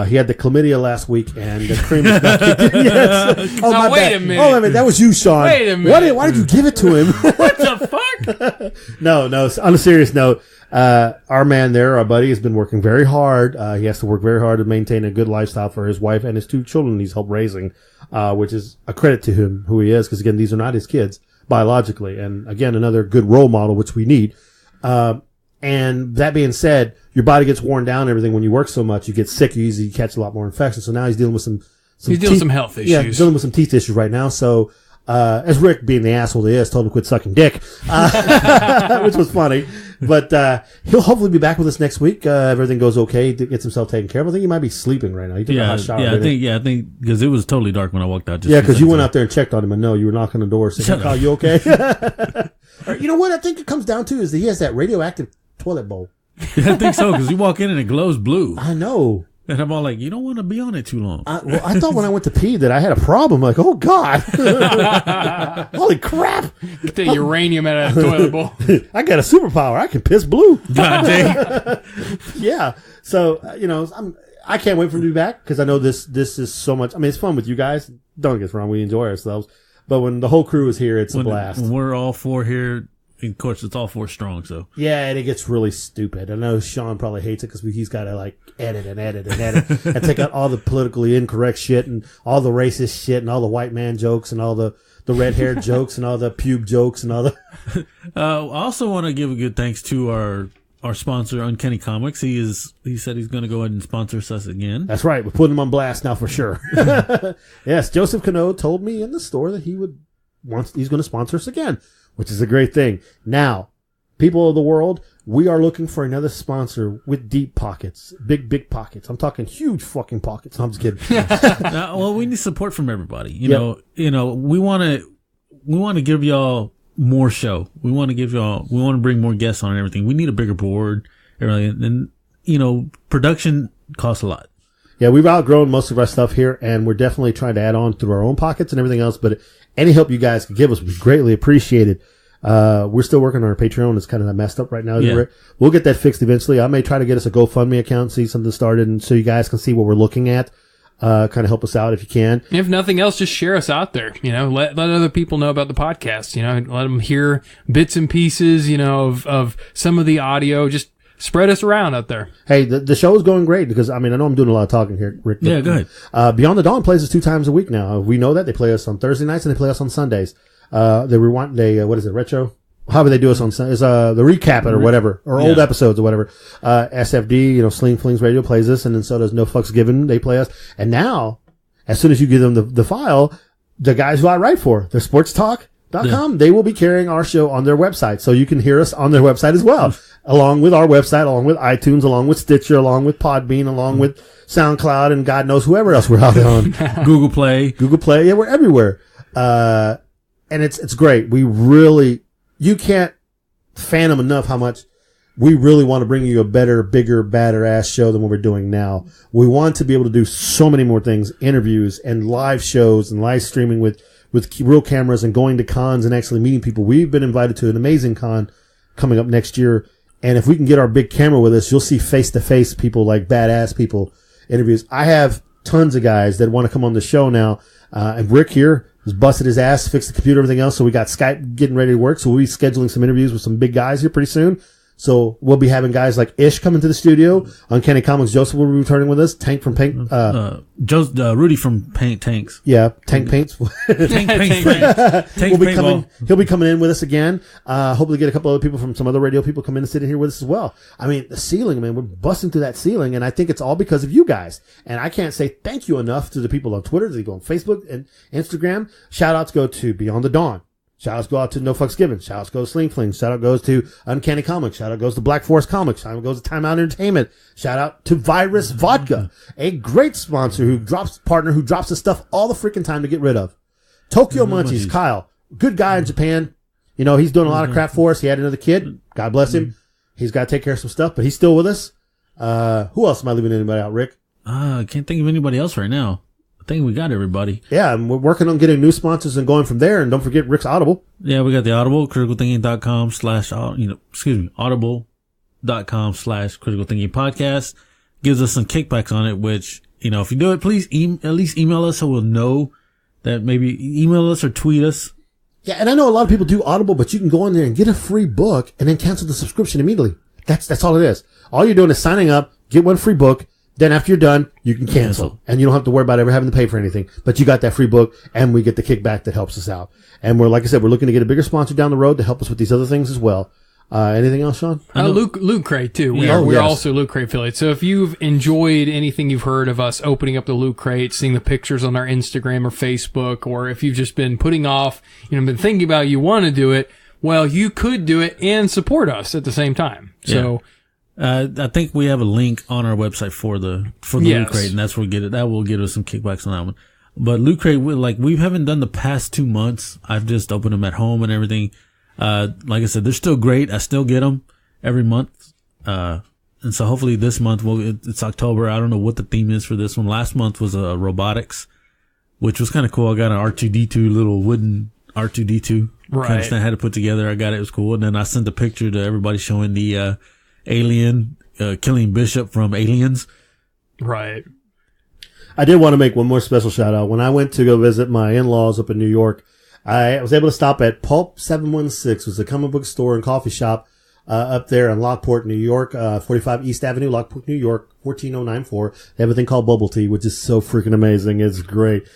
he had the chlamydia last week, and the cream is not yes. Oh, now, my bad. A minute. Oh, I mean, that was you, Sean. Wait a minute. Why did you give it to him? What the fuck? No. On a serious note, our man there, our buddy, has been working very hard. He has to work very hard to maintain a good lifestyle for his wife and his 2 children he's helped raising, which is a credit to him, who he is, because again, these are not his kids biologically. And again, another good role model, which we need. And that being said, your body gets worn down and everything when you work so much. You get sick, you easily catch a lot more infections. So now he's dealing with some health issues. Yeah, he's dealing with some teeth issues right now. So, as Rick, being the asshole he is, told him to quit sucking dick, which was funny. But, he'll hopefully be back with us next week. Everything goes okay. Gets himself taken care of. I think he might be sleeping right now. He took a hot shower. I think, because it was totally dark when I walked out. Because you went out there and checked on him, and no, you were knocking on the door saying, "Are you okay?" Or, you know what I think it comes down to is that he has that radioactive toilet bowl. I think so, because you walk in and it glows blue. I know. And I'm all like, you don't want to be on it too long. I thought when I went to pee that I had a problem. Like, oh, God. Holy crap. Get the uranium out of that toilet bowl. I got a superpower. I can piss blue. God dang. Yeah. So, I can't wait for him to be back, because I know this is so much. I mean, it's fun with you guys. Don't get us wrong. We enjoy ourselves. But when the whole crew is here, it's a blast. When we're all 4 here, of course, it's all 4 strong, so. Yeah, and it gets really stupid. I know Sean probably hates it because he's got to, edit and take out all the politically incorrect shit and all the racist shit and all the white man jokes and all the red-haired jokes and all the pube jokes and all the... I also want to give a good thanks to our sponsor, Uncanny Comics. He said he's going to go ahead and sponsor us again. That's right. We're putting him on blast now for sure. Yes, Joseph Cano told me in the store that he's going to sponsor us again, which is a great thing. Now, people of the world, we are looking for another sponsor with deep pockets, big pockets. I'm talking huge fucking pockets. No, I'm just kidding. Well, we need support from everybody. You know, we want to give y'all more show. We want to bring more guests on and everything. We need a bigger board, everything. And production costs a lot. Yeah, we've outgrown most of our stuff here, and we're definitely trying to add on through our own pockets and everything else. But any help you guys can give us would be greatly appreciated. We're still working on our Patreon. It's kind of messed up right now. Yeah. We'll get that fixed eventually. I may try to get us a GoFundMe account, see something started, and so you guys can see what we're looking at. Kind of help us out if you can. If nothing else, just share us out there. Let other people know about the podcast. Let them hear bits and pieces, of some of the audio. Just spread us around out there. Hey, the show is going great because, I know I'm doing a lot of talking here, Rick. Yeah, go ahead. Beyond the Dawn plays us 2 times a week now. We know that. They play us on Thursday nights and they play us on Sundays. What is it, retro? However they do us on Sunday, is the recap it or whatever, or old episodes or whatever. SFD, Sling Flings Radio plays us, and then so does No Fucks Given. They play us. And now, as soon as you give them the file, the guys who I write for, the sportstalk.com, they will be carrying our show on their website. So you can hear us on their website as well, along with our website, along with iTunes, along with Stitcher, along with Podbean, along with SoundCloud, and God knows whoever else we're out on. Google Play. Yeah, we're everywhere. And it's great. You can't fathom enough how much we really want to bring you a better, bigger, badder ass show than what we're doing now. We want to be able to do so many more things, interviews and live shows and live streaming with real cameras and going to cons and actually meeting people. We've been invited to an amazing con coming up next year. And if we can get our big camera with us, you'll see face to face people, like badass people interviews. I have tons of guys that want to come on the show now. And Rick here has busted his ass, fixed the computer, everything else. So we got Skype getting ready to work. So we'll be scheduling some interviews with some big guys here pretty soon. So we'll be having guys like Ish coming to the studio. Uncanny Comics Joseph will be returning with us. Tank from Paint. Rudy from Paint Tanks. Yeah, Tank Paints. Tank will be coming. He'll be coming in with us again. Hopefully get a couple other people from some other radio people come in and sit in here with us as well. The ceiling, man, we're busting through that ceiling, and I think it's all because of you guys. And I can't say thank you enough to the people on Twitter, to go on Facebook and Instagram. Shout outs go to Beyond the Dawn. Shout outs go out to No Fucks Given. Shout outs go to Sling Fling. Shout out goes to Uncanny Comics. Shout out goes to Black Forest Comics. Shout out goes to Time Out Entertainment. Shout out to Virus Vodka, a great sponsor who drops the stuff all the freaking time to get rid of. Tokyo Munchies, Kyle, good guy in Japan. He's doing a lot of crap for us. He had another kid. God bless him. He's got to take care of some stuff, but he's still with us. Who else am I leaving anybody out, Rick? I can't think of anybody else right now. I think we got everybody. Yeah, and we're working on getting new sponsors and going from there. And don't forget Rick's Audible. Yeah, we got the Audible, criticalthinking.com audible.com/critical thinking podcast. Gives us some kickbacks on it, which, if you do it, please at least email us so we'll know that. Maybe email us or tweet us. Yeah, and I know a lot of people do Audible, but you can go on there and get a free book and then cancel the subscription immediately. That's all it is. All you're doing is signing up, get one free book. Then after you're done, you can cancel. And you don't have to worry about ever having to pay for anything. But you got that free book, and we get the kickback that helps us out. And like I said, we're looking to get a bigger sponsor down the road to help us with these other things as well. Anything else, Sean? Loot Crate, too. We're also Loot Crate affiliates. So if you've enjoyed anything you've heard of us opening up the Loot Crate, seeing the pictures on our Instagram or Facebook, or if you've just been putting off, been thinking about you want to do it, well, you could do it and support us at the same time. So... I think we have a link on our website for the Loot Crate, and that's where we get it. That will give us some kickbacks on that one. But Loot Crate, we haven't done the past 2 months. I've just opened them at home and everything. Like I said, they're still great. I still get them every month. And so hopefully this month, it's October. I don't know what the theme is for this one. Last month was robotics, which was kind of cool. I got an R2-D2 little wooden R2-D2 kind of thing I had to put together. I got it. It was cool. And then I sent a picture to everybody showing the, alien killing Bishop from Aliens. Right. I did want to make one more special shout out. When I went to go visit my in-laws up in New York, I was able to stop at Pulp 716. It was a comic book store and coffee shop up there in Lockport, New York, 45 East Avenue, Lockport, New York, 14094. They have a thing called Bubble Tea, which is so freaking amazing. It's great.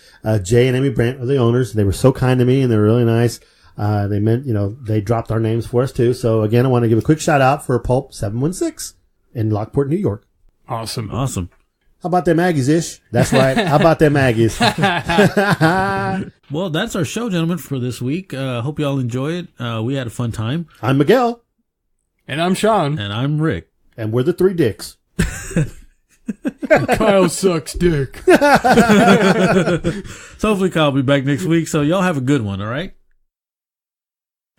Jay and Amy Brandt are the owners. They were so kind to me, and they were really nice. They meant, they dropped our names for us too. So again, I want to give a quick shout out for Pulp 716 in Lockport, New York. Awesome. How about them Aggies, Ish? That's right. How about them Aggies? Well, that's our show, gentlemen, for this week. Hope you all enjoy it. We had a fun time. I'm Miguel. And I'm Sean. And I'm Rick. And we're the Three Dicks. Kyle sucks dick. So hopefully Kyle will be back next week. So y'all have a good one, all right?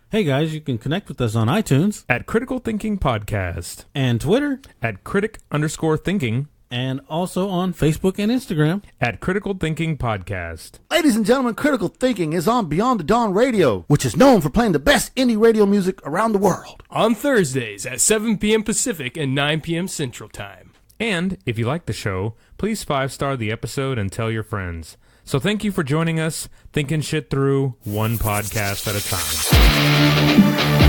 Hey guys, you can connect with us on iTunes at Critical Thinking Podcast and Twitter at critic_thinking and also on Facebook and Instagram at Critical Thinking Podcast. Ladies and gentlemen, Critical Thinking is on Beyond the Dawn Radio, which is known for playing the best indie radio music around the world. On Thursdays at 7 p.m. Pacific and 9 p.m. Central Time. And if you like the show, please 5-star the episode and tell your friends. So thank you for joining us, thinking shit through one podcast at a time.